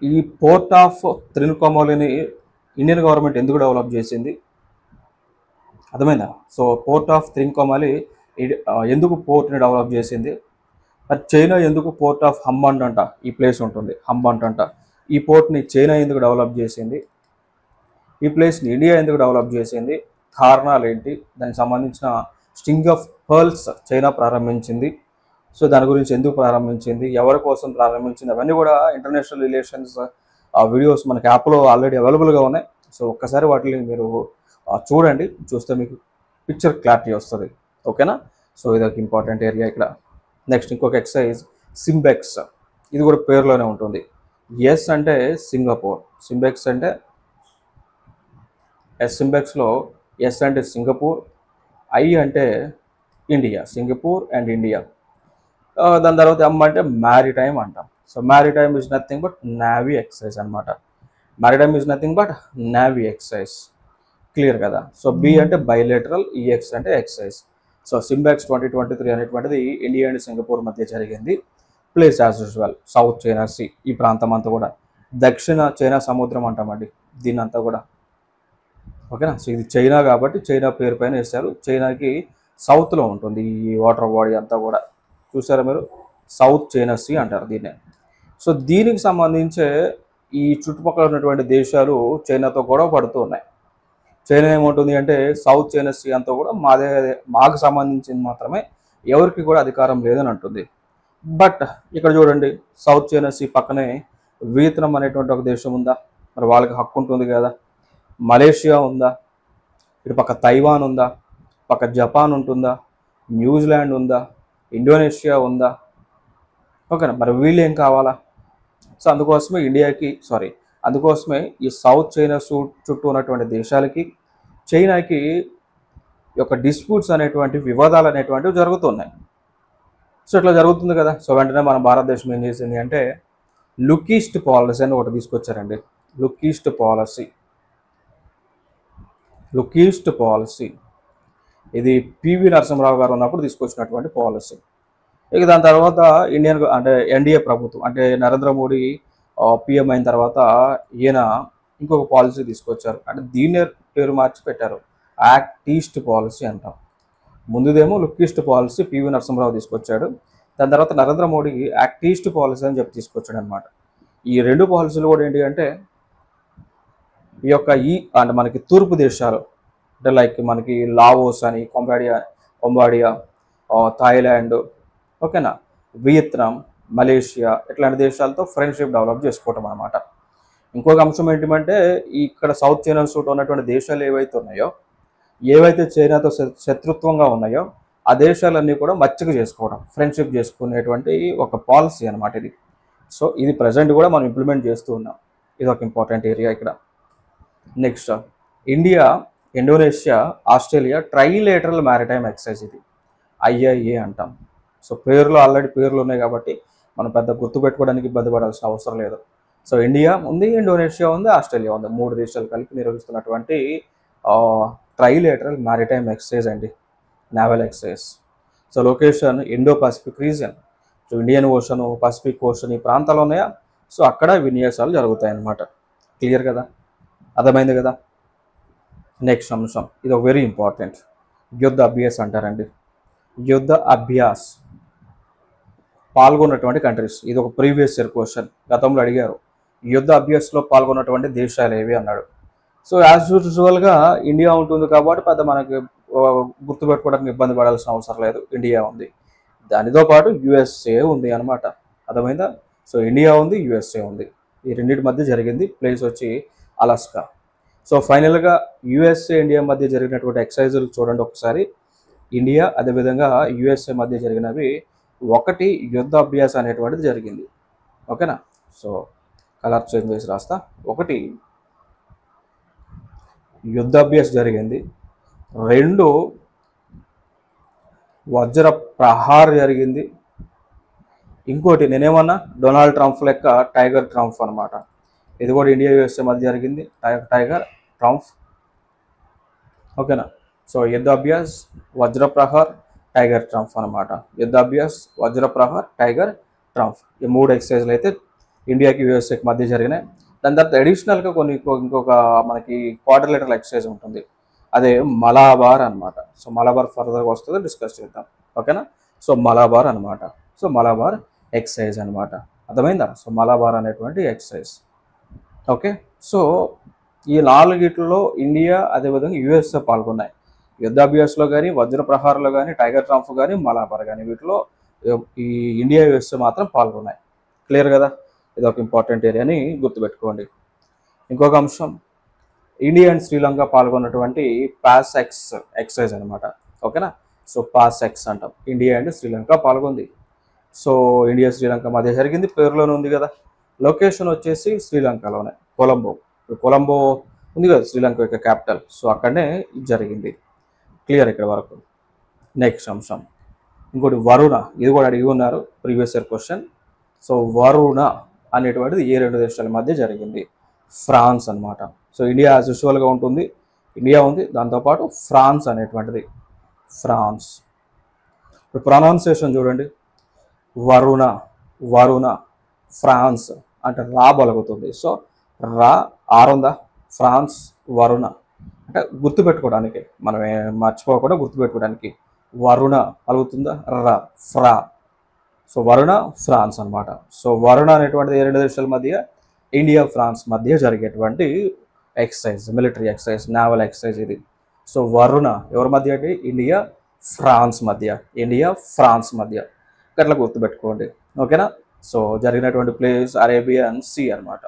ఈ పోర్ట్ ఆఫ్ త్రిన్కోమాలిని ఇండియన్ గవర్నమెంట్ ఎందుకు డెవలప్ చేసింది, అర్థమైందా? సో పోర్ట్ ఆఫ్ త్రిన్కోమాలి ఎందుకు పోర్ట్ని డెవలప్ చేసింది, చైనా ఎందుకు పోర్ట్ ఆఫ్ హంబాంట్ అంట ఈ ప్లేస్ ఉంటుంది, హంబాంట్ అంట, ఈ పోర్ట్ని చైనా ఎందుకు డెవలప్ చేసింది, ఈ ప్లేస్ని ఇండియా ఎందుకు డెవలప్ చేసింది, కారణాలు ఏంటి, దానికి సంబంధించిన స్ట్రింగ్ ఆఫ్ పర్ల్స్ చైనా ప్రారంభించింది. సో దాని గురించి ఎందుకు ప్రారంభించింది, ఎవరి కోసం ప్రారంభించింది, అవన్నీ కూడా ఇంటర్నేషనల్ రిలేషన్స్ వీడియోస్ మనకి యాప్లో ఆల్రెడీ అవైలబుల్గా ఉన్నాయి. సో ఒక్కసారి వాటిని మీరు చూడండి, చూస్తే మీకు పిక్చర్ క్లారిటీ వస్తుంది. ఓకేనా. సో ఇది ఒక ఇంపార్టెంట్ ఏరియా ఇక్కడ. నెక్స్ట్ ఇంకొక ఎక్సైజ్ సింబెక్స్, ఇది కూడా పేరులోనే ఉంటుంది. ఎస్ అంటే సింగపూర్, సింబెక్స్ అంటే సింబెక్స్లో ఎస్ అంటే సింగపూర్, ఐ అంటే ఇండియా, సింగపూర్ అండ్ ఇండియా. దాని తర్వాత M అంటే మ్యారిటైమ్ అంటాం. So maritime is nothing but navy exercise అనమాట. Maritime is nothing but navy exercise, clear కదా. సో B అంటే బైలేటరల్, EX అంటే ఎక్సైజ్. సో సింబెక్స్ 2023 అనేటువంటిది ఇండియా అండ్ సింగపూర్ మధ్య జరిగింది. Place as usual south China see, ఈ ప్రాంతం అంతా కూడా దక్షిణ చైనా సముద్రం అంటామండి దీన్ని అంతా కూడా. ఓకేనా. సో ఇది చైనా కాబట్టి చైనా పేరు పైన వేస్తారు. చైనాకి సౌత్లో ఉంటుంది ఈ వాటర్ బాడీ అంతా కూడా, చూసారా మీరు, సౌత్ చైనా సీ అంటారు దీన్నే. సో దీనికి సంబంధించే ఈ చుట్టుపక్కల ఉన్నటువంటి దేశాలు చైనాతో గొడవ పడుతూ ఉన్నాయి. చైనా ఏముంటుంది అంటే సౌత్ చైనా సీ అంతా కూడా మాకు సంబంధించింది మాత్రమే, ఎవరికి కూడా అధికారం లేదని అంటుంది. బట్ ఇక్కడ చూడండి, సౌత్ చైనా సీ పక్కనే వియత్నాం అనేటువంటి ఒక దేశం ఉందా, మరి వాళ్ళకి హక్కు ఉంటుంది కదా. మలేషియా ఉందా, ఇటు పక్క తైవాన్ ఉందా, పక్క జపాన్ ఉంటుందా, న్యూజిలాండ్ ఉందా, ఇండోనేషియా ఉందా. ఓకేనా. మరి వీళ్ళు ఏం కావాలా? సో అందుకోసమే ఈ సౌత్ చైనా చుట్టూ ఉన్నటువంటి దేశాలకి చైనాకి యొక్క డిస్ప్యూట్స్ అనేటువంటి వివాదాలు అనేటువంటివి జరుగుతున్నాయి. సో ఇట్లా జరుగుతుంది కదా. సో వెంటనే మన భారతదేశం ఏం చేసింది అంటే లుక్ ఈస్ట్ పాలసీ అని ఒకటి తీసుకొచ్చారండి. లుక్ ఈస్ట్ పాలసీ ఇది PV నరసింహరావు గారు ఉన్నప్పుడు తీసుకొచ్చినటువంటి పాలసీ. ఇక దాని తర్వాత ఎన్డీఏ ప్రభుత్వం అంటే నరేంద్ర మోడీ PM అయిన తర్వాత ఈయన ఇంకొక పాలసీ తీసుకొచ్చారు. అంటే దీన్నే పేరు మార్చి పెట్టారు, యాక్ట్ ఈస్ట్ పాలసీ అంటాం. ముందుదేమో look east policy PV Narasimha Rao తీసుకొచ్చాడు. దాని తర్వాత Narendra Modi act east policy అని చెప్పి తీసుకొచ్చాడు అనమాట. ఈ రెండు పాలసీలు కూడా ఏంటి అంటే ఈ యొక్క అంటే మనకి తూర్పు దేశాలు అంటే లైక్ మనకి లావోస్ అని, కొంబాడియా, థాయిలాండ్, ఓకేనా, వియత్నాం, మలేషియా ఇట్లాంటి దేశాలతో ఫ్రెండ్షిప్ డెవలప్ చేసుకోవటం అనమాట. ఇంకొక అంశం ఏంటంటే ఇక్కడ సౌత్ చైనా సూట్ ఉన్నటువంటి దేశాలు ఏవైతే చైనాతో శత్రుత్వంగా ఉన్నాయో ఆ దేశాలన్నీ కూడా మచ్చిక చేసుకోవడం, ఫ్రెండ్షిప్ చేసుకునేటువంటి ఒక పాలసీ అనమాట ఇది. సో ఇది ప్రజెంట్ కూడా మనం ఇంప్లిమెంట్ చేస్తూ ఉన్నాం. ఇది ఒక ఇంపార్టెంట్ ఏరియా ఇక్కడ. Next India, Indonesia, Australia trilateral maritime exercise, ఇది IIA అంటాం. సో ఆల్రెడీ పేర్లు ఉన్నాయి కాబట్టి మనం పెద్ద గుర్తుపెట్టుకోవడానికి ఇబ్బంది పడాల్సిన అవసరం లేదు. సో ఇండియా ఉంది, ఇండోనేషియా ఉంది, ఆస్ట్రేలియా ఉంది, 3 దేశాలు కలిపి నిర్వహిస్తున్నటువంటి ట్రైలేటరల్ మ్యారిటైమ్ ఎక్సైజ్ అండి, naval exercise. So location Indo Pacific region, so Indian Ocean, Pacific Ocean ఈ ప్రాంతాలు ఉన్నాయా, సో అక్కడ విన్యాసాలు జరుగుతాయి అన్నమాట. క్లియర్ కదా, అర్థమైంది కదా. నెక్స్ట్ అంశం, ఇది ఒక వెరీ ఇంపార్టెంట్, యుద్ధ అభ్యాస్ అంటారండి. యుద్ధ అభ్యాస్ పాల్గొన్నటువంటి కంట్రీస్, ఇది ఒక ప్రీవియస్ ఇయర్ క్వశ్చన్, గతంలో అడిగారు. యుద్ధ అభ్యాస్లో పాల్గొన్నటువంటి దేశాలు ఏవి అన్నాడు. సో యాజ్ యూజువల్గా ఇండియా ఉంటుంది కాబట్టి పెద్ద మనకి గుర్తుపెట్టుకోవడానికి ఇబ్బంది పడాల్సిన అవసరం లేదు, ఇండియా ఉంది. దానితో పాటు యుఎస్ఏ ఉంది అనమాట. అర్థమైందా? సో ఇండియా ఉంది, యుఎస్ఏ ఉంది. ఈ రెండింటి మధ్య జరిగింది. ప్లేస్ వచ్చి అలాస్కా. సో ఫైనల్గా యుఎస్ఏ ఇండియా మధ్య జరిగినటువంటి ఎక్సర్సైజులు చూడండి ఒకసారి. ఇండియా అదేవిధంగా యుఎస్ఏ మధ్య జరిగినవి, ఒకటి యుద్ధాభ్యాస అనేటువంటిది జరిగింది. ఓకేనా? సో కలర్ చేంజ్ చేసి రాస్తా. ఒకటి యుద్ధాభ్యాస జరిగింది, 2 వజ్ర ప్రహార్ జరిగింది, ఇంకోటి నేనేమన్నా డొనాల్డ్ ట్రంప్ లెక్క టైగర్ ట్రంప్ అనమాట. ఇది కూడా ఇండియా యుఎస్ఏ మధ్య జరిగింది, టైగర్ ట్రంప్. ఓకేనా? సో యుద్ధాభ్యాస్, వజ్ర ప్రహార్, టైగర్ ట్రంప్ అనమాట. యుద్ధాభ్యాస్, వజ్ర ప్రహార్, టైగర్ ట్రంప్, ఈ 3 ఎక్సర్సైజ్లు అయితే ఇండియాకి యుఎస్ఏకి మధ్య జరిగినాయి. దాని తర్వాత అడిషనల్గా ఇంకొక మనకి క్వాడ్రిలేటరల్ ఎక్సర్సైజ్ ఉంటుంది, అదే మలాబార్ అనమాట. సో మలాబార్ ఫర్దర్గా వస్తుంది, డిస్కస్ చేద్దాం. ఓకేనా? సో మలాబార్ అనమాట. సో మలాబార్ ఎక్సర్సైజ్ అనమాట. అర్థమైందా? సో మలాబార్ అనేటువంటి ఎక్సర్సైజ్. ఓకే. సో ఈ 4 ఇండియా అదేవిధంగా యుఎస్ఏ పాల్గొన్నాయి. యుద్ధాభ్యాస్లో కానీ, వజ్ర ప్రహార్లో కానీ, టైగర్ ట్రంప్ కానీ, మలాబార్ కానీ, వీటిలో ఈ ఇండియా యుఎస్ఏ మాత్రం పాల్గొన్నాయి. క్లియర్ కదా? ఇది ఒక ఇంపార్టెంట్ ఏరియాని గుర్తుపెట్టుకోండి. ఇంకొక అంశం, ఇండియా అండ్ శ్రీలంక పాల్గొన్నటువంటి పాసెక్స్ ఎక్సర్సైజ్ అనమాట. ఓకేనా? సో పాసెక్స్ అంటాం. ఇండియా అండ్ శ్రీలంక పాల్గొంది. సో ఇండియా శ్రీలంక మధ్య జరిగింది, పేరులోనే ఉంది కదా. లొకేషన్ వచ్చేసి శ్రీలంకలోనే, కొలంబో. కొలంబో ఉంది కదా శ్రీలంక యొక్క క్యాపిటల్. సో అక్కడనే జరిగింది. క్లియర్ ఇక్కడ వరకు. నెక్స్ట్ అంశం ఇంకోటి వరుణ, ఇది కూడా అడిగి ఉన్నారు previous year question. So Varuna అనేటువంటిది ఏ 2 దేశాల మధ్య జరిగింది? ఫ్రాన్స్ అనమాట. సో ఇండియా యాజ్ యూజువల్గా ఉంటుంది, ఇండియా ఉంది, దాంతోపాటు ఫ్రాన్స్ అనేటువంటిది, ఫ్రాన్స్. ఇప్పుడు ప్రొనౌన్సియేషన్ చూడండి, వరుణ, వరుణ, ఫ్రాన్స్ అంటే రా బలుగుతుంది. సో రా ఆరుందా, ఫ్రాన్స్, వరుణ అంటే గుర్తుపెట్టుకోవడానికి, మనం మర్చిపోకుండా గుర్తుపెట్టుకోవడానికి, వరుణ పలుకుతుందా, రా, ఫ్రా. సో వరుణ, ఫ్రాన్స్ అనమాట. సో వరుణ అనేటువంటిది 2 దేశాల మధ్య, ఇండియా ఫ్రాన్స్ మధ్య జరిగేటువంటి exercise, military exercise, naval exercise ఇది. సో వరుణ ఎవరి మధ్య అంటే ఇండియా ఫ్రాన్స్ మధ్య, ఇండియా ఫ్రాన్స్ మధ్య. అట్లా గుర్తుపెట్టుకోండి. ఓకేనా? సో జరిగినటువంటి ప్లేస్ అరేబియన్ సీ అనమాట.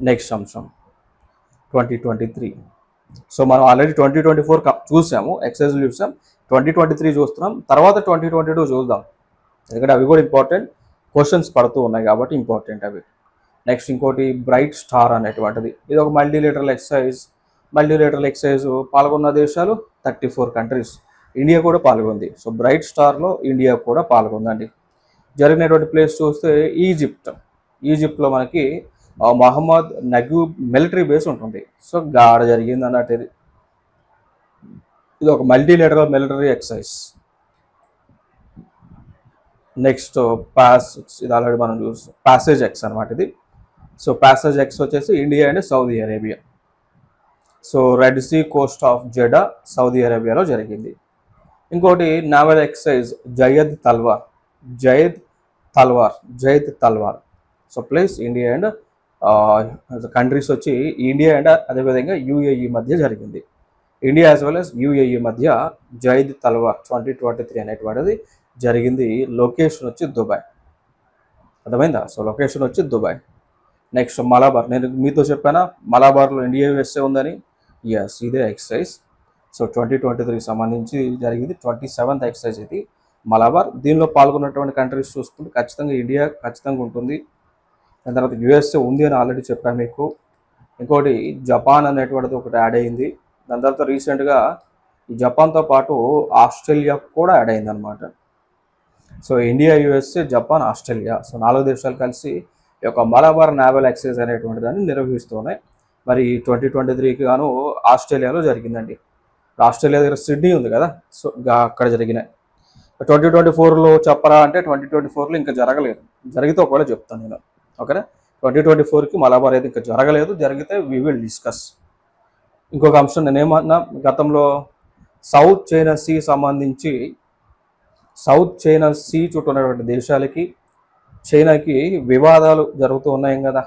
నెక్స్ట్ అంశం 2023. సో మనం ఆల్రెడీ 2024 చూసాము, ఎక్సర్సైజ్ చూసాం, 2023 చూస్తున్నాం, తర్వాత 2022 చూద్దాం. ఎందుకంటే అవి కూడా ఇంపార్టెంట్ క్వశ్చన్స్ పడుతూ ఉన్నాయి కాబట్టి ఇంపార్టెంట్ అవి. నెక్స్ట్ ఇంకోటి బ్రైట్ స్టార్ అనేటువంటిది, ఇది ఒక మల్టీలేటరల్ ఎక్సర్సైజ్. మల్టీలేటరల్ ఎక్సర్సైజ్ పాల్గొన్న దేశాలు 34 కంట్రీస్, ఇండియా కూడా పాల్గొంది. సో బ్రైట్ స్టార్లో ఇండియా కూడా పాల్గొందండి. జరిగినటువంటి ప్లేస్ చూస్తే ఈజిప్ట్. ఈజిప్ట్లో మనకి మహమ్మద్ నగూబ్ మిలిటరీ బేస్ ఉంటుంది. సో గాడ జరిగింది అన్నట్టు ఇది. ఇది ఒక మల్టీలేటరల్ మిలిటరీ ఎక్సర్సైజ్. నెక్స్ట్ ఇది ఆల్రెడీ మనం చూస్తాం, ప్యాసేజ్ ఎక్స్ అనమాట ఇది. సో ప్యాసేజ్ ఎక్స్ వచ్చేసి India and Saudi Arabia. So Red Sea coast of Jeddah, Saudi అరేబియాలో జరిగింది. ఇంకోటి naval exercise Zayed Talwar, Zayed Talwar, Zayed Talwar. So place India and countries వచ్చి ఇండియా అండ్ అదేవిధంగా యూఏఈ మధ్య జరిగింది. India as well as UAE మధ్య జయద్ తల్వార్ 2023 అనేటువంటిది జరిగింది. లొకేషన్ వచ్చి దుబాయ్. అర్థమైందా? సో లొకేషన్ వచ్చి దుబాయ్. నెక్స్ట్ మలబార్, నేను మీతో చెప్పానా మలబార్లో ఇండియా యుఎస్ఏ ఉందని. ఎస్, ఇదే ఎక్సర్సైజ్. సో 2023 సంబంధించి జరిగింది, 27th ఎక్సర్సైజ్ ఇది మలబార్. దీనిలో పాల్గొన్నటువంటి కంట్రీస్ చూసుకుంటే ఖచ్చితంగా ఇండియా ఖచ్చితంగా ఉంటుంది. దాని తర్వాత యుఎస్ఏ ఉంది అని ఆల్రెడీ చెప్పాను మీకు. ఇంకోటి జపాన్ అనేటువంటిది ఒకటి యాడ్ అయింది. దాని తర్వాత రీసెంట్గా ఈ జపాన్తో పాటు ఆస్ట్రేలియా కూడా యాడ్ అయింది అనమాట. So India, USA, Japan, Australia, so 4 దేశాలు కలిసి ఈ యొక్క మలబార్ నావల్ ఎక్సర్సైజ్ అనేటువంటి దాన్ని నిర్వహిస్తున్నాయి. మరి 2023కి గాను ఆస్ట్రేలియాలో జరిగిందండి. ఆస్ట్రేలియా దగ్గర సిడ్నీ ఉంది కదా, సో అక్కడ జరిగినాయి. 2024లో చెప్పరా అంటే 2024లో ఇంకా జరగలేదు. జరిగితే ఒకవేళ చెప్తాను నేను. ఓకేనా? 2024కి మలబార్ అయితే ఇంకా జరగలేదు, జరిగితే వి విల్ డిస్కస్. ఇంకొక అంశం నేనేమన్నా, గతంలో సౌత్ చైనా సీ సంబంధించి, సౌత్ చైనా సీ చుట్టూ ఉన్నటువంటి దేశాలకి చైనాకి వివాదాలు జరుగుతూ ఉన్నాయి కదా.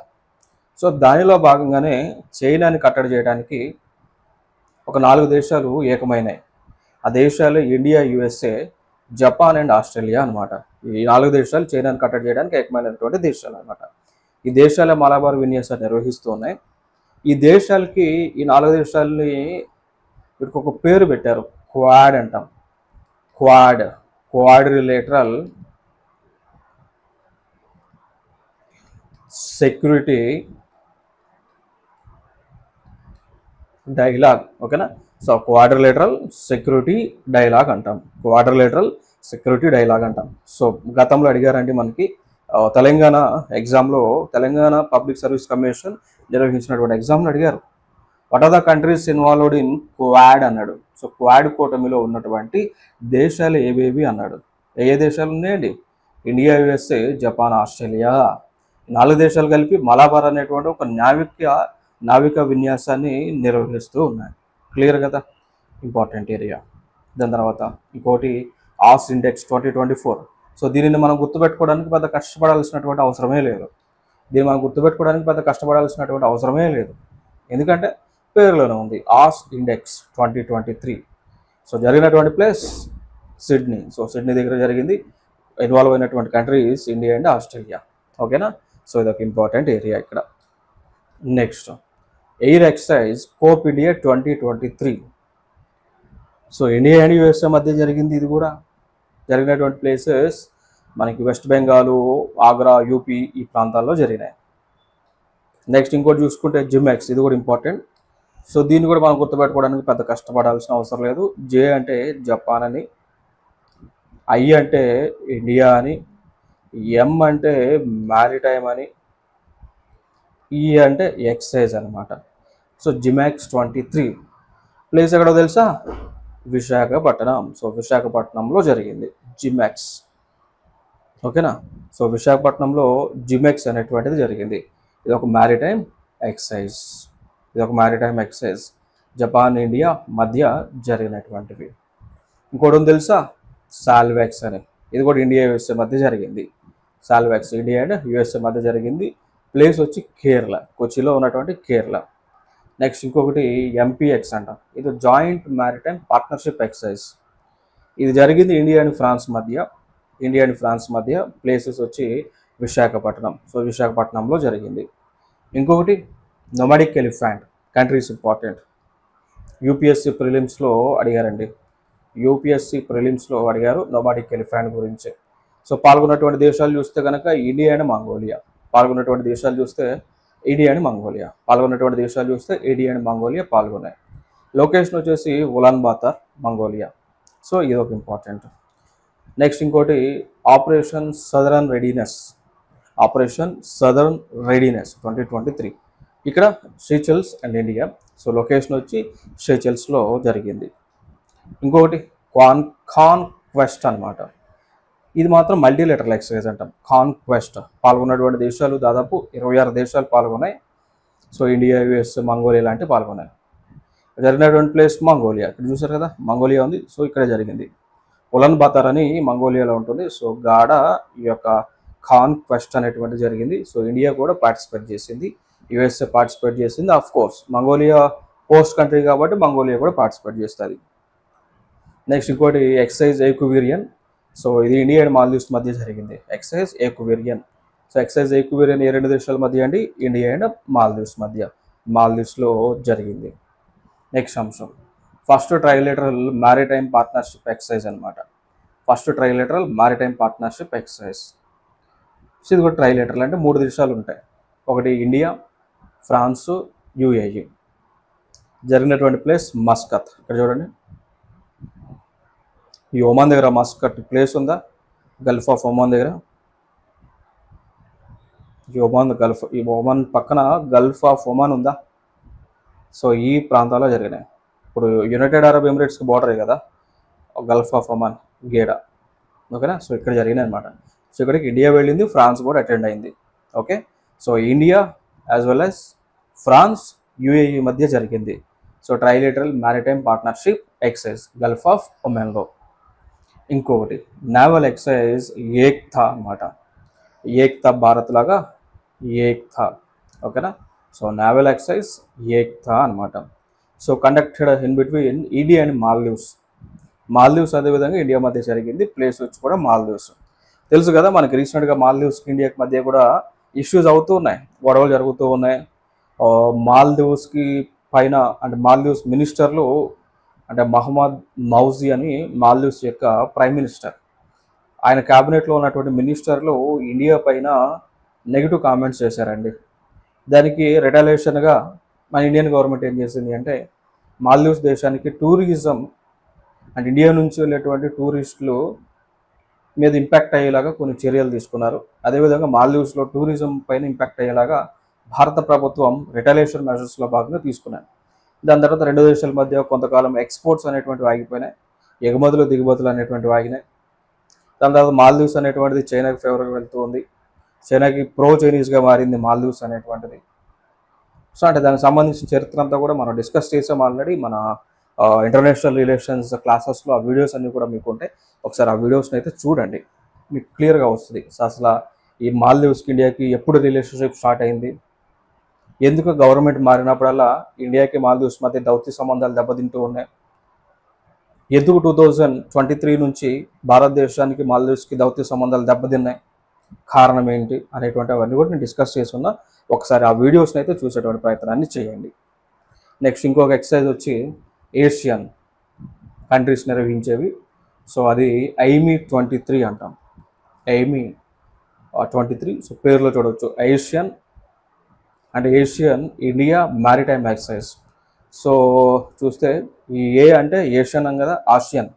సో దానిలో భాగంగానే చైనాని కట్టడి చేయడానికి ఒక 4 దేశాలు ఏకమైనాయి. ఆ దేశాలు India, USA, Japan and Australia అనమాట. ఈ 4 దేశాలు చైనాను కట్టడి చేయడానికి ఏకమైనటువంటి దేశాలు అనమాట. ఈ దేశాల మలబార్ విన్యాసాలు నిర్వహిస్తూ ఉన్నాయి. ఈ దేశాలకి, ఈ 4 దేశాలని వీటికి ఒక పేరు పెట్టారు, క్వాడ్ అంటాం. Quadrilateral security dialogue. ఓకేనా? సో క్వాడ్రిలేటరల్ సెక్యూరిటీ డైలాగ్ అంటాం. క్వాడ్రిలేటరల్ సెక్యూరిటీ డైలాగ్ అంటాం. సో గతంలో అడిగారండి మనకి తెలంగాణ ఎగ్జామ్లో, తెలంగాణ పబ్లిక్ సర్వీస్ కమిషన్ నిర్వహించినటువంటి ఎగ్జామ్లో అడిగారు, what are the countries involved in Quad అన్నాడు. సో క్వాడ్ కూటమిలో ఉన్నటువంటి దేశాలు ఏవేవి అన్నాడు. ఏ దేశాలు ఉన్నాయండి? India, USA, Japan, Australia. 4 దేశాలు కలిపి మలబార్ అనేటువంటి ఒక నావిక విన్యాసాన్ని నిర్వహిస్తూ ఉన్నాయి. క్లియర్ కదా? Important area. దాని తర్వాత ఇంకోటి ఆస్ ఇండెక్స్ 2024. సో దీనిని మనం గుర్తుపెట్టుకోవడానికి పెద్ద కష్టపడాల్సినటువంటి అవసరమే లేదు. ఎందుకంటే పేరులోనే ఉంది, ఆస్ ఇండెక్స్ 2023. సో జరిగినటువంటి ప్లేస్ సిడ్నీ. సో సిడ్నీ దగ్గర జరిగింది. ఇన్వాల్వ్ అయినటువంటి కంట్రీస్ ఇండియా అండ్ ఆస్ట్రేలియా. ఓకేనా? సో ఇదొక ఇంపార్టెంట్ ఏరియా ఇక్కడ. Next air exercise Cope India 2023. So India and USA మధ్య జరిగింది. ఇది కూడా జరిగినటువంటి ప్లేసెస్ మనకి వెస్ట్ బెంగాల్, ఆగ్రా, యూపీ ఈ ప్రాంతాల్లో జరిగినాయి. నెక్స్ట్ ఇంకోటి చూసుకుంటే జిమెక్స్. ఇది కూడా ఇంపార్టెంట్. సో దీన్ని కూడా మనం గుర్తుపెట్టుకోవడానికి పెద్ద కష్టపడాల్సిన అవసరం లేదు. జే అంటే జపాన్ అని, ఐ అంటే ఇండియా అని, ఎం అంటే మ్యారిటైమ్ అని, ఈ అంటే ఎక్సైజ్ అనమాట. సో జిమాక్స్ 23 ప్లేస్ ఎక్కడో తెలుసా? విశాఖపట్నం. సో విశాఖపట్నంలో జరిగింది జిమాక్స్. ఓకేనా? సో విశాఖపట్నంలో జిమెక్స్ అనేటువంటిది జరిగింది. ఇది ఒక మ్యారిటైమ్ ఎక్సైజ్. జపాన్, ఇండియా మధ్య జరిగినటువంటివి. ఇంకోటి ఉంది తెలుసా? సాల్వెక్స్ అని. ఇది కూడా ఇండియా, యుఎస్ఏ మధ్య జరిగింది. సాల్వెక్స్ ఇండియా అండ్ యుఎస్ఏ మధ్య జరిగింది. ప్లేస్ వచ్చి కేరళ, కొచ్చిలో ఉన్నటువంటి కేరళ. నెక్స్ట్ ఇంకొకటి ఎంపీఎక్స్ అంట. ఇది జాయింట్ మ్యారిటైమ్ పార్ట్నర్షిప్ ఎక్సైజ్. ఇది జరిగింది ఇండియా అండ్ ఫ్రాన్స్ మధ్య. ప్లేసెస్ వచ్చి విశాఖపట్నం. సో విశాఖపట్నంలో జరిగింది. ఇంకొకటి nomadic elephant. Countries important. UPSC ప్రిలిమ్స్లో అడిగారు నొమాడిక్ ఎలిఫెంట్ గురించి. సో పాల్గొన్నటువంటి దేశాలు చూస్తే కనుక ఇండియా అండ్ మంగోలియా. పాల్గొన్నటువంటి దేశాలు చూస్తే ఏడియా అండ్ మంగోలియా పాల్గొన్నాయి. లొకేషన్ వచ్చేసి ఉలాన్ బాతార్, మంగోలియా. సో ఇది ఒక ఇంపార్టెంట్. నెక్స్ట్ ఇంకోటి ఆపరేషన్ సదరన్ రెడీనెస్ 2023. ఇక్కడ సీచెల్స్ అండ్ ఇండియా. సో లొకేషన్ వచ్చి సీచెల్స్లో జరిగింది. ఇంకొకటి కాన్క్వెస్ట్ అనమాట. ఇది మాత్రం మల్టీలేటరల్ ఎక్సైజ్ అంటాం. కాన్క్వెస్ట్. పాల్గొన్నటువంటి దేశాలు దాదాపు 26 దేశాలు పాల్గొన్నాయి. సో ఇండియా, యుఎస్, మంగోలియా లాంటివి పాల్గొన్నాయి. జరిగినటువంటి ప్లేస్ మంగోలియా. ఇక్కడ చూసారు కదా, మంగోలియా ఉంది. సో ఇక్కడ జరిగింది. ఉలాన్ బాతార్ అని మంగోలియాలో ఉంటుంది. సో గాడ ఈ యొక్క కాన్క్వెస్ట్ అనేటువంటి జరిగింది. సో ఇండియా కూడా పార్టిసిపేట్ చేసింది, యుఎస్ఏ పార్టిసిపేట్ చేసింది. Of course Mongolia post country కాబట్టి మంగోలియా కూడా పార్టిసిపేట్ చేస్తుంది. నెక్స్ట్ ఇంకోటి ఎక్సైజ్ ఏకువేరియన్. సో ఇది ఇండియా అండ్ మాల్దీవ్స్ మధ్య జరిగింది. ఎక్సైజ్ ఏకువేరియన్. సో ఎక్సైజ్ ఏకువేరియన్ ఏ 2 దేశాల మధ్య అండి? ఇండియా అండ్ మాల్దీవ్స్ మధ్య. మాల్దీవ్స్లో జరిగింది. నెక్స్ట్ అంశం first trilateral maritime partnership exercise అనమాట. సో ఇది కూడా ట్రైలేటరల్ అంటే 3 దేశాలు ఉంటాయి. ఒకటి ఇండియా, ఫ్రాన్స్, యుఏఈ. జరిగినటువంటి ప్లేస్ మస్కత్. ఇక్కడ చూడండి, ఈ ఒమాన్ దగ్గర మస్కట్ ప్లేస్ ఉందా? గల్ఫ్ ఆఫ్ ఒమాన్ దగ్గర. ఈ ఒమాన్ పక్కన గల్ఫ్ ఆఫ్ ఒమాన్ ఉందా? సో ఈ ప్రాంతాల్లో జరిగినాయి. ఇప్పుడు యునైటెడ్ అరబ్ ఎమిరేట్స్కి బార్డరే కదా గల్ఫ్ ఆఫ్ ఒమాన్, గేడా. ఓకేనా? సో ఇక్కడ జరిగినాయి అనమాట. సో ఇక్కడికి ఇండియా వెళ్ళింది, ఫ్రాన్స్ కూడా అటెండ్ అయింది. Okay. So India as well as France, UAE మధ్య జరిగింది. So trilateral maritime partnership exercise Gulf of ఒమాన్లో. ఇంకొకటి నావల్ ఎక్సైజ్ ఏక్తా అనమాట. ఏక్తా భారత్ లాగా ఏక్తా. ఓకేనా? సో నావల్ ఎక్సైజ్ ఏక్తా అనమాట. So conducted in between India and Maldives. Maldives అదేవిధంగా ఇండియా మధ్య జరిగింది. ప్లేస్ వచ్చి కూడా మాల్దీవ్స్. తెలుసు కదా మనకి రీసెంట్గా మాల్దీవ్స్కి ఇండియాకి మధ్య కూడా ఇష్యూస్ అవుతూ ఉన్నాయి, గొడవలు జరుగుతూ ఉన్నాయి. మాల్దీవ్స్కి పైన అంటే మాల్దీవ్స్ మినిస్టర్లు అంటే మహమ్మద్ మౌజీ అని మాల్దీవ్స్ యొక్క ప్రైమ్ మినిస్టర్, ఆయన క్యాబినెట్లో ఉన్నటువంటి మినిస్టర్లు ఇండియా పైన నెగిటివ్ కామెంట్స్ చేశారండి. దానికి రిటాలియేషన్గా మన ఇండియన్ గవర్నమెంట్ ఏం చేసింది అంటే మాల్దీవ్స్ దేశానికి టూరిజం అండ్ ఇండియా నుంచి వెళ్ళేటువంటి టూరిస్టులు మీద ఇంపాక్ట్ అయ్యేలాగా కొన్ని చర్యలు తీసుకున్నారు. అదేవిధంగా మాల్దీవ్స్లో టూరిజం పైన ఇంపాక్ట్ అయ్యేలాగా భారత ప్రభుత్వం రిటాలియేషన్ మెజర్స్లో భాగంగా తీసుకున్నారు. దాని తర్వాత రెండు దేశాల మధ్య కొంతకాలం ఎక్స్పోర్ట్స్ అనేటువంటివి ఆగిపోయినాయి, ఎగుమతులు దిగుమతులు అనేటువంటివి ఆగినాయి. దాని తర్వాత మాల్దీవ్స్ అనేటువంటిది చైనాకి ఫేవర్గా వెళ్తూ ఉంది, చైనాకి ప్రో చైనీస్గా మారింది మాల్దీవ్స్ అనేటువంటిది. సో అంటే దానికి సంబంధించిన చరిత్ర అంతా కూడా మనం డిస్కస్ చేసాం ఆల్రెడీ మన ఇంటర్నేషనల్ రిలేషన్స్ క్లాసెస్లో. ఆ వీడియోస్ అన్నీ కూడా మీకు ఉంటాయి, ఒకసారి ఆ వీడియోస్ని అయితే చూడండి, మీకు క్లియర్గా వస్తుంది. సో అసలు ఈ మాల్దీవ్స్కి ఇండియాకి ఎప్పుడు రిలేషన్షిప్ స్టార్ట్ అయింది, ఎందుకు గవర్నమెంట్ మారినప్పుడల్లా ఇండియాకి మాల్దీవ్స్ మధ్య దౌత్య సంబంధాలు దెబ్బతింటూ ఉన్నాయి, ఎందుకు 2023 నుంచి భారతదేశానికి మాల్దీవ్స్కి దౌత్య సంబంధాలు దెబ్బతిన్నాయి, కారణం ఏంటి అనేటువంటి అవన్నీ కూడా నేను డిస్కస్ చేస్తున్నా. ఒకసారి ఆ వీడియోస్ని అయితే చూసేటువంటి ప్రయత్నాన్ని చేయండి. నెక్స్ట్ ఇంకొక ఎక్సర్సైజ్ వచ్చి ఏషియన్ కంట్రీస్ నిర్వహించేవి. సో అది ఐమీ 23 అంటాం, ఐమీ 23. సో పేరులో చూడవచ్చు ఏషియన్ అంటే Asian India maritime exercise. So చూస్తే ఈ ఏ అంటే ఏషియన్ అని కదా, Asian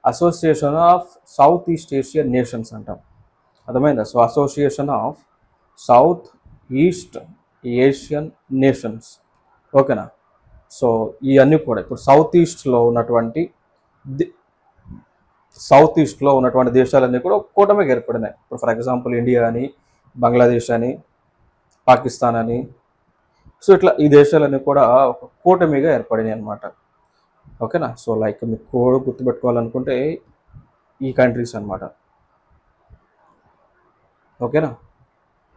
association of south east Asian nations అంటాం, అర్థమైందా? So association of south east Asian nations, ఓకేనా? సో ఇవన్నీ కూడా ఇప్పుడు సౌత్ ఈస్ట్లో ఉన్నటువంటి దేశాలన్నీ కూడా కూటమిగా ఏర్పడినాయి. ఇప్పుడు ఫర్ ఎగ్జాంపుల్ ఇండియా అని, బంగ్లాదేశ్ అని, పాకిస్తాన్ అని, సో ఇట్లా ఈ దేశాలన్నీ కూడా ఒక కూటమిగా ఏర్పడినాయి అనమాట, ఓకేనా? సో లైక్ మీకు కోడ్ గుర్తుపెట్టుకోవాలనుకుంటే ఈ కంట్రీస్ అనమాట, ఓకేనా?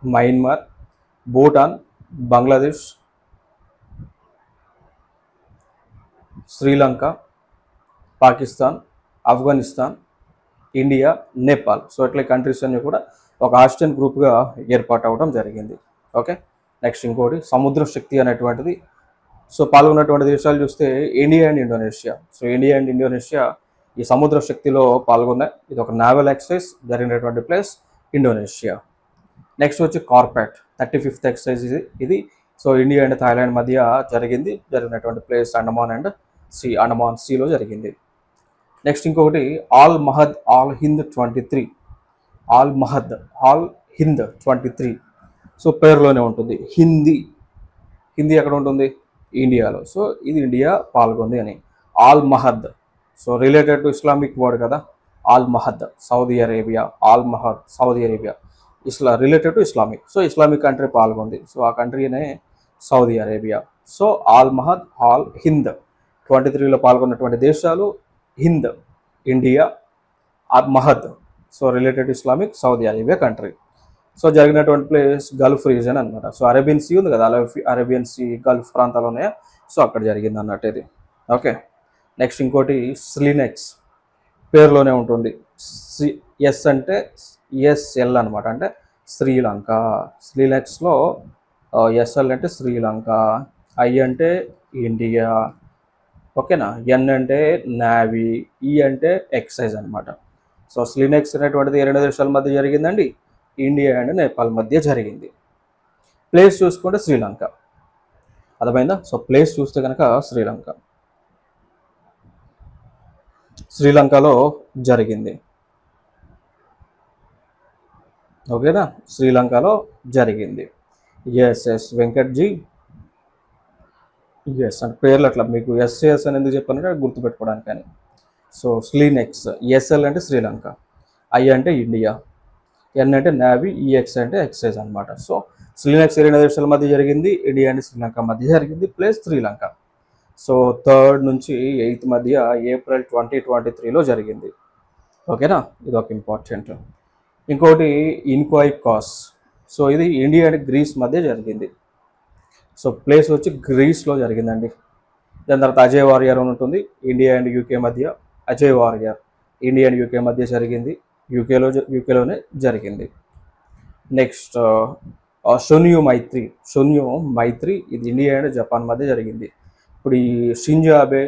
Myanmar, Bhutan, Bangladesh, Sri Lanka, Pakistan, Afghanistan, India, Nepal. So ఇట్లా కంట్రీస్ అన్నీ కూడా ఒక ఆసియన్ గ్రూప్గా ఏర్పాటు అవ్వడం జరిగింది, ఓకే? నెక్స్ట్ ఇంకోటి సముద్ర శక్తి అనేటువంటిది. సో పాల్గొన్నటువంటి దేశాలు చూస్తే India and Indonesia. So India and Indonesia ఈ సముద్ర శక్తిలో పాల్గొన్నాయి. ఇది ఒక నావల్ ఎక్సర్సైజ్ జరిగినటువంటి ప్లేస్ ఇండోనేషియా. నెక్స్ట్ వచ్చి కార్పెట్ 35th ఎక్సర్సైజ్ ఇది. సో ఇండియా అండ్ థాయిలాండ్ మధ్య జరిగినటువంటి ప్లేస్ అండమాన్ సీలో జరిగింది. నెక్స్ట్ ఇంకొకటి all Hind 23. All Hind 23. So పేరులోనే ఉంటుంది హిందీ ఎక్కడ ఉంటుంది, ఇండియాలో. సో ఇది ఇండియా పాల్గొంది అని Al Mohed. So related to Islamic word కదా, Al Mohed Saudi Arabia, Al Mohed Saudi Arabia related to Islamic. So Islamic country పాల్గొంది, సో ఆ కంట్రీనే Saudi Arabia. So Al Hind 23లో పాల్గొన్నటువంటి దేశాలు Hind India, Mohed so related Islamic Saudi Arabia country. So జరిగినటువంటి ప్లేస్ గల్ఫ్ రీజన్ అనమాట. సో అరేబియన్ సీ ఉంది కదా, అరేబియన్ సీ గల్ఫ్ ప్రాంతాలు ఉన్నాయా, సో అక్కడ జరిగింది అన్నట్టు ఇది, ఓకే? నెక్స్ట్ ఇంకోటి స్లినెక్స్, పేరులోనే ఉంటుంది. ఎస్ అంటే ఎస్ఎల్ అనమాట, అంటే శ్రీలంక. స్లినెక్స్లో ఎస్ఎల్ అంటే శ్రీలంక, ఐ అంటే ఇండియా, ఓకేనా? ఎన్ అంటే నావీ, ఈ అంటే ఎక్సైజ్ అనమాట. సో స్లినెక్స్ అనేటువంటిది రెండు దేశాల మధ్య జరిగిందండి, ఇండియా అండ్ నేపాల్ మధ్య జరిగింది. ప్లేస్ చూసుకుంటే శ్రీలంక, అర్థమైందా? సో ప్లేస్ చూస్తే కనుక శ్రీలంకలో జరిగింది, ఓకేనా? శ్రీలంకలో జరిగింది. ఎస్ వెంకట్జీ, ఎస్ అంటే పేర్లు అట్లా మీకు ఎస్ఏఎస్ అని ఎందుకు చెప్పానంటే గుర్తుపెట్టుకోవడానికి అని. సో స్లినెక్స్, ఎస్ఎల్ అంటే శ్రీలంక, ఐ అంటే ఇండియా, ఎన్ అంటే నావీ, ఈఎక్స్ అంటే ఎక్సైజ్ అనమాట. సో స్లినెక్స్ రెండు దేశాల మధ్య జరిగింది, ఇండియా అండ్ శ్రీలంక మధ్య జరిగింది, ప్లేస్ శ్రీలంక. సో 3rd నుంచి 8th మధ్య ఏప్రిల్ 2023లో జరిగింది, ఓకేనా? ఇది ఒక ఇంపార్టెంట్. ఇంకోటి ఇన్క్వాయికాస్. సో ఇది ఇండియా అండ్ గ్రీస్ మధ్య జరిగింది. సో ప్లేస్ వచ్చి గ్రీస్లో జరిగిందండి. దాని తర్వాత అజయ్ వారియర్ అని ఉంటుంది, ఇండియా అండ్ యూకే మధ్య. Ajay warrior India and UK మధ్య జరిగింది. యూకేలోనే జరిగింది. నెక్స్ట్ షున్యు మైత్రి ఇది ఇండియా అండ్ జపాన్ మధ్య జరిగింది. ఇప్పుడు ఈ షింజో అబే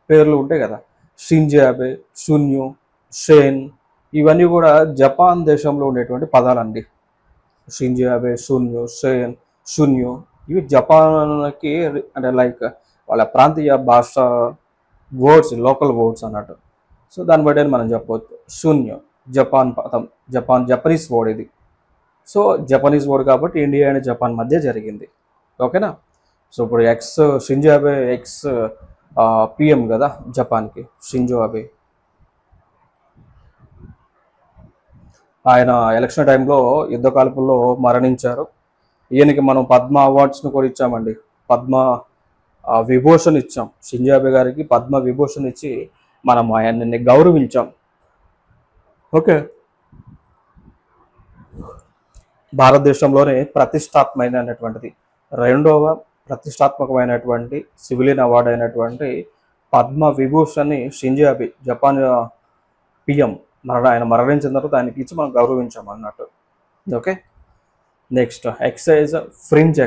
పేర్లు ఉంటాయి కదా, షింజో అబే, షున్యు, షేన్, ఇవన్నీ కూడా జపాన్ దేశంలో ఉండేటువంటి పదాలండి. షింజో అబే, షున్యు ఇవి జపాన్కి అంటే లైక్ వాళ్ళ ప్రాంతీయ భాష వర్డ్స్, లోకల్ వర్డ్స్ అన్నట్టు. సో దాన్ని బట్టి మనం చెప్పవచ్చు. షున్యు జపాన్ పదం, జపనీస్ వర్డ్ ఇది. సో జపనీస్ వర్డ్ కాబట్టి ఇండియా అండ్ జపాన్ మధ్య జరిగింది. ఓకేనా. సో ఇప్పుడు షింజో అబే పిఎం కదా జపాన్కి, షింజో అబే. ఆయన ఎలక్షన్ టైంలో యుద్ధ కాల్పుల్లో మరణించారు. ఈయనకి మనం పద్మ అవార్డ్స్ను కూడా ఇచ్చామండి. పద్మ విభూషణ్ ఇచ్చాం. షింజో అబే గారికి పద్మ విభూషణ్ ఇచ్చి మనం ఆయన్ని గౌరవించాం. ఓకే. భారతదేశంలోనే రెండవ ప్రతిష్టాత్మకమైనటువంటి సివిలియన్ అవార్డు అయినటువంటి పద్మ విభూషణ్ని షింజో అబే జపాన్ పిఎం ఆయన మరణించిన తర్వాత ఆయనకి ఇచ్చి మనం గౌరవించాం అన్నట్టు. Okay. Next exercise fringe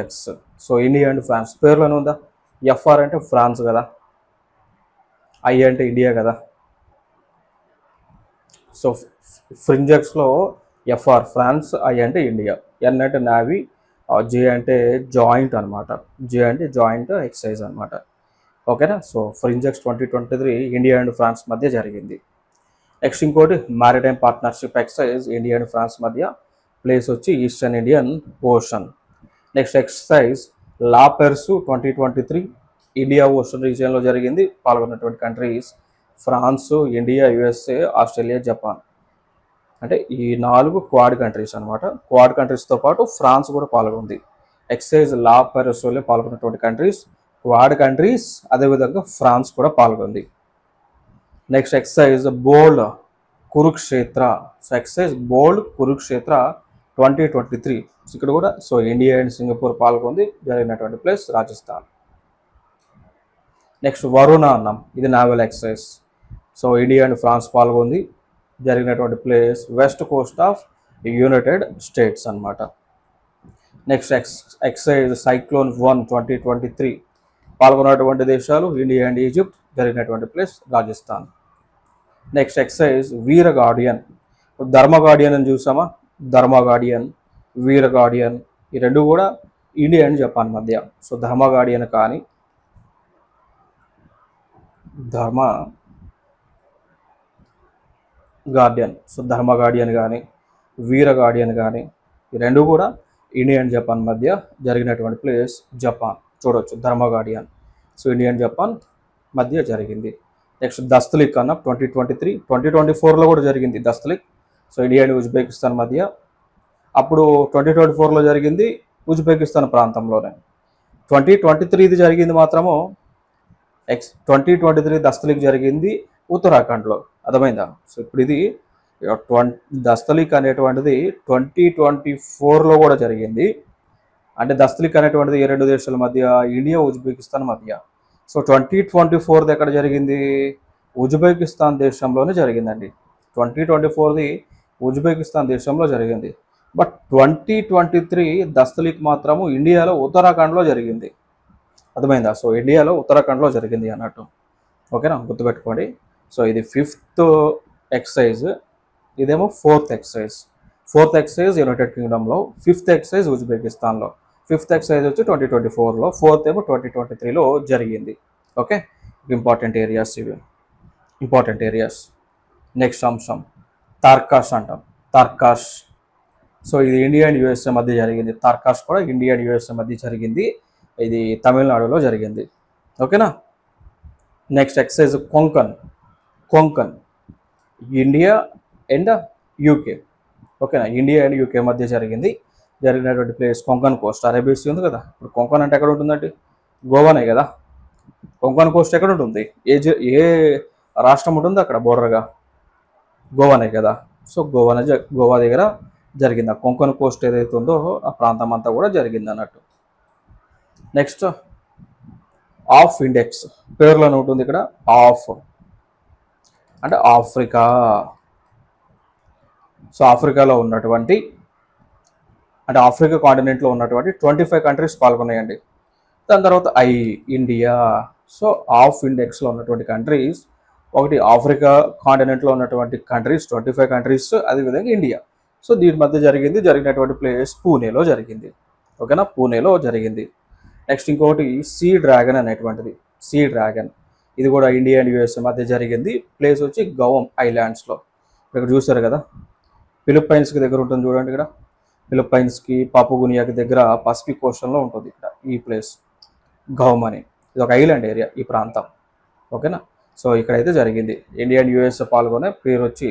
X. So India and France పేర్లోనే ఉందా. ఎఫ్ఆర్ అంటే ఫ్రాన్స్ కదా, ఐ అంటే ఇండియా కదా. సో ఫ్రింజ్ ఎక్స్లో ఎఫ్ఆర్ ఫ్రాన్స్, ఐ అంటే ఇండియా, ఎన్ అంటే నావీ, జే అంటే జాయింట్ అనమాట. జే అంటే జాయింట్ ఎక్సైజ్ అనమాట. ఓకేనా. So FRINJEX 2023 India and France మధ్య జరిగింది. నెక్స్ట్ ఇంకోటి maritime partnership exercise India and France మధ్య, ప్లేస్ వచ్చి eastern Indian ocean. Next exercise La Perouse 2023 India ocean రీజియన్లో జరిగింది. పాల్గొన్నటువంటి countries France, India, USA, Australia, Japan. అంటే ఈ 4 క్వాడ్ కంట్రీస్ అనమాట. క్వాడ్ కంట్రీస్తో పాటు ఫ్రాన్స్ కూడా పాల్గొంది. ఎక్సైజ్ లా పెర్సులో పాల్గొన్నటువంటి కంట్రీస్ క్వాడ్ కంట్రీస్, అదేవిధంగా ఫ్రాన్స్ కూడా పాల్గొంది. నెక్స్ట్ ఎక్సైజ్ బోల్డ్ కురుక్షేత్ర. సో ఎక్సైజ్ బోల్డ్ కురుక్షేత్ర 2023 ఇక్కడ కూడా సో ఇండియా అండ్ సింగపూర్ పాల్గొంది. జరిగినటువంటి ప్లేస్ రాజస్థాన్. నెక్స్ట్ వరుణ అన్నం, ఇది naval exercise. So India and France పాల్గొంది. జరిగినటువంటి place west coast of United States అనమాట. నెక్స్ట్ ఎక్సైజ్ సైక్లోన్ 2023 పాల్గొన్నటువంటి దేశాలు ఇండియా అండ్ ఈజిప్ట్. జరిగినటువంటి place Rajasthan. Next exercise Veer guardian. Dharma guardian అని చూసామా, ధర్మ గార్డియన్, వీర గార్డియన్, ఈ రెండు కూడా ఇండియా అండ్ జపాన్ మధ్య. సో ధర్మ గార్డియన్ కానీ ధర్మ గార్డియన్ కానీ వీర గార్డియన్ కానీ ఈ రెండు కూడా ఇండియా అండ్ జపాన్ మధ్య జరిగినటువంటి ప్లేస్ జపాన్. చూడవచ్చు ధర్మ Guardian. So India and Japan మధ్య జరిగింది. నెక్స్ట్ దస్తలిక్ అన్న 2023-2024లో కూడా జరిగింది దస్తలిక్. సో ఇండియా అండ్ ఉజ్బెకిస్తాన్ మధ్య. అప్పుడు 2024లో జరిగింది ఉజ్బెకిస్తాన్ ప్రాంతంలోనే. 2023 జరిగింది మాత్రము 2023 దస్తలిక్ జరిగింది ఉత్తరాఖండ్లో. అర్థమైందా. సో ఇప్పుడు ఇది దస్తలిక్ అనేటువంటిది 2024లో కూడా జరిగింది. అంటే దస్తలిక్ అనేటువంటిది ఏ రెండు దేశాల మధ్య, ఇండియా ఉజ్బెకిస్తాన్ మధ్య. సో 2024 ఎక్కడ జరిగింది, ఉజ్బెకిస్తాన్ దేశంలోనే జరిగిందండి. 2024 ఉజ్బెకిస్తాన్ దేశంలో జరిగింది. బట్ 2023 దస్తలిక్ మాత్రము ఇండియాలో ఉత్తరాఖండ్లో జరిగింది. అర్థమైందా. సో ఇండియాలో ఉత్తరాఖండ్లో జరిగింది అన్నట్టు. ఓకేనా, గుర్తుపెట్టుకోండి. సో ఇది 5th ఎక్సైజ్, ఇదేమో 4th exercise. 4th exercise United కింగ్డమ్లో, 5th ఎక్సైజ్ ఉజ్బెకిస్తాన్లో. 5th ఎక్సైజ్ వచ్చి 2024లో, 4th ఏమో 2023లో జరిగింది. ఓకే, ఇంపార్టెంట్ ఏరియాస్ ఇవి, ఇంపార్టెంట్ ఏరియాస్. నెక్స్ట్ అంశం తార్కాష్ అంటాం. తార్కాష్. సో ఇది ఇండియా అండ్ యూఎస్ఏ మధ్య జరిగింది. తార్కాష్ కూడా ఇండియా అండ్ యూఎస్ఏ మధ్య జరిగింది. ఇది తమిళనాడులో జరిగింది. ఓకేనా. Next exercise Konkan, India and UK. ఓకేనా, ఇండియా అండ్ యూకే మధ్య జరిగినటువంటి place Konkan coast. Arabia sea ఉంది కదా. ఇప్పుడు కొంకన్ అంటే ఎక్కడ ఉంటుందండి, గోవానే కదా. కొంకన్ కోస్ట్ ఎక్కడ ఉంటుంది, ఏ రాష్ట్రం ఉంటుంది అక్కడ బోర్డర్గా, గోవానే కదా. సో గోవా దగ్గర జరిగింది. ఆ కొంకన్ కోస్ట్ ఏదైతే ఉందో ఆ ప్రాంతం అంతా కూడా జరిగింది అన్నట్టు. నెక్స్ట్ ఆఫ్ ఇండెక్స్ పేరులోనే ఉంటుంది ఇక్కడ. ఆఫ్ అంటే ఆఫ్రికా. సో ఆఫ్రికాలో ఉన్నటువంటి అంటే ఆఫ్రికా కాంటినెంట్లో ఉన్నటువంటి 25 కంట్రీస్ పాల్గొన్నాయండి. దాని తర్వాత ఇండియా. సో ఆఫ్ ఇండెక్స్లో ఉన్నటువంటి కంట్రీస్ ఒకటి ఆఫ్రికా కాంటినెంట్లో ఉన్నటువంటి కంట్రీస్ 25 కంట్రీస్, అదేవిధంగా ఇండియా. సో దీని మధ్య జరిగినటువంటి ప్లేస్ పూణేలో జరిగింది. ఓకేనా, పూణేలో జరిగింది. నెక్స్ట్ ఇంకొకటి సీ డ్రాగన్ అనేటువంటిది. సీ డ్రాగన్ ఇది కూడా ఇండియా అండ్ యుఎస్ఏ మధ్య జరిగింది. ప్లేస్ వచ్చి గౌమ్ ఐలాండ్స్లో. ఇక్కడ చూసారు కదా, ఫిలిప్పైన్స్కి దగ్గర ఉంటుంది చూడండి. ఇక్కడ ఫిలిప్పైన్స్కి పాపుగునియాకి దగ్గర పసిఫిక్ ఓషన్లో ఉంటుంది ఇక్కడ ఈ ప్లేస్ గౌమ్ అని. ఇది ఒక ఐలాండ్ ఏరియా ఈ ప్రాంతం. ఓకేనా, సో ఇక్కడైతే జరిగింది. ఇండియా అండ్ యుఎస్ఏ పాల్గొనే పేరు వచ్చి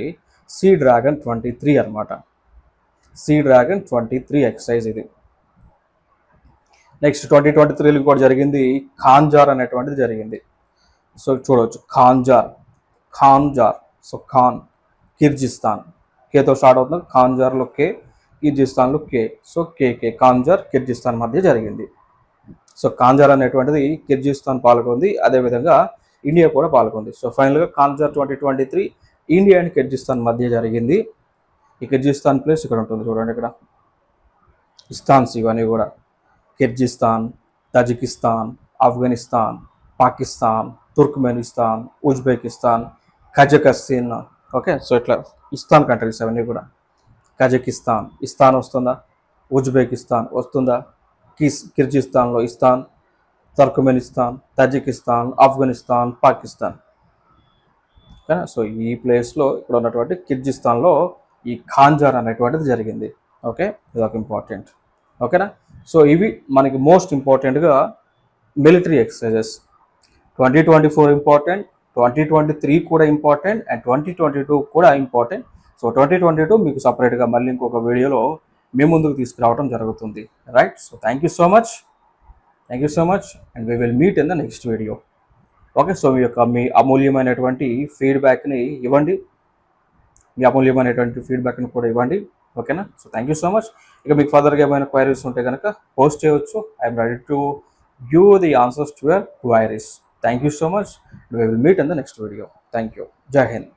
సీ డ్రాగన్ 23 అనమాట. సీ డ్రాగన్ 23 ఎక్సైజ్ ఇది. నెక్స్ట్ 2023లో కూడా జరిగింది ఖాంజార్ అనేటువంటిది జరిగింది. సో చూడవచ్చు ఖాంజార్. సో ఖాన్ కిర్జిస్తాన్, కేతో స్టార్ట్ అవుతుంది. ఖాంజార్లో కే, కిర్జిస్తాన్లో కే. సో కేకే ఖాంజార్ కిర్జిస్తాన్ మధ్య జరిగింది. సో ఖాంజార్ అనేటువంటిది కిర్జిస్తాన్ పాల్గొంది, అదేవిధంగా ఇండియా కూడా పాల్గొంది. సో ఫైనల్గా ఖాంజార్ 2023 ఇండియా అండ్ కిర్జిస్తాన్ మధ్య జరిగింది. ఈ కిర్జిస్తాన్ ప్లేస్ ఇక్కడ ఉంటుంది చూడండి. ఇక్కడ ఇస్తాన్స్ ఇవన్నీ కూడా Kyrgyzstan, Tajikistan, Afghanistan, Pakistan, Turkmenistan, Uzbekistan, Kazakhstan. Okay, so ఇట్లా ఇస్తాన్ కంట్రీస్ అవన్నీ కూడా. కజకిస్తాన్ ఇస్తాన్ వస్తుందా, ఉజ్బెకిస్తాన్ వస్తుందా, కిర్జిస్తాన్లో ఇస్తాన్, తుర్క్మెనిస్తాన్, తజికిస్తాన్, ఆఫ్ఘనిస్తాన్, పాకిస్తాన్. ఓకేనా, సో ఈ ప్లేస్లో ఇక్కడ ఉన్నటువంటి కిర్జిస్తాన్లో ఈ ఖాంజార్ అనేటువంటిది జరిగింది. ఓకే, ఇది ఒక ఇంపార్టెంట్. ఓకేనా, సో ఇవి మనకి మోస్ట్ ఇంపార్టెంట్గా మిలిటరీ ఎక్సర్సైజెస్. 2024 ఇంపార్టెంట్, 2023 కూడా ఇంపార్టెంట్, అండ్ 2022 కూడా ఇంపార్టెంట్. సో 2022 మీకు సపరేట్గా మళ్ళీ ఇంకొక వీడియోలో మీ ముందుకు తీసుకురావడం జరుగుతుంది. Right, so thank you so much and we will meet in the next video. Okay, so మీ అమూల్యమైనటువంటి ఫీడ్బ్యాక్ని ఇవ్వండి, కూడా ఇవ్వండి. ఓకేనా, so thank you so much. ఇక మీకు ఫర్దర్గా ఏమైనా క్వైరీస్ ఉంటే కనుక పోస్ట్ చేయవచ్చు. I'm ready to give the answers to your queries. Thank you so much. We will meet in the next video. Thank you. Jai Hind.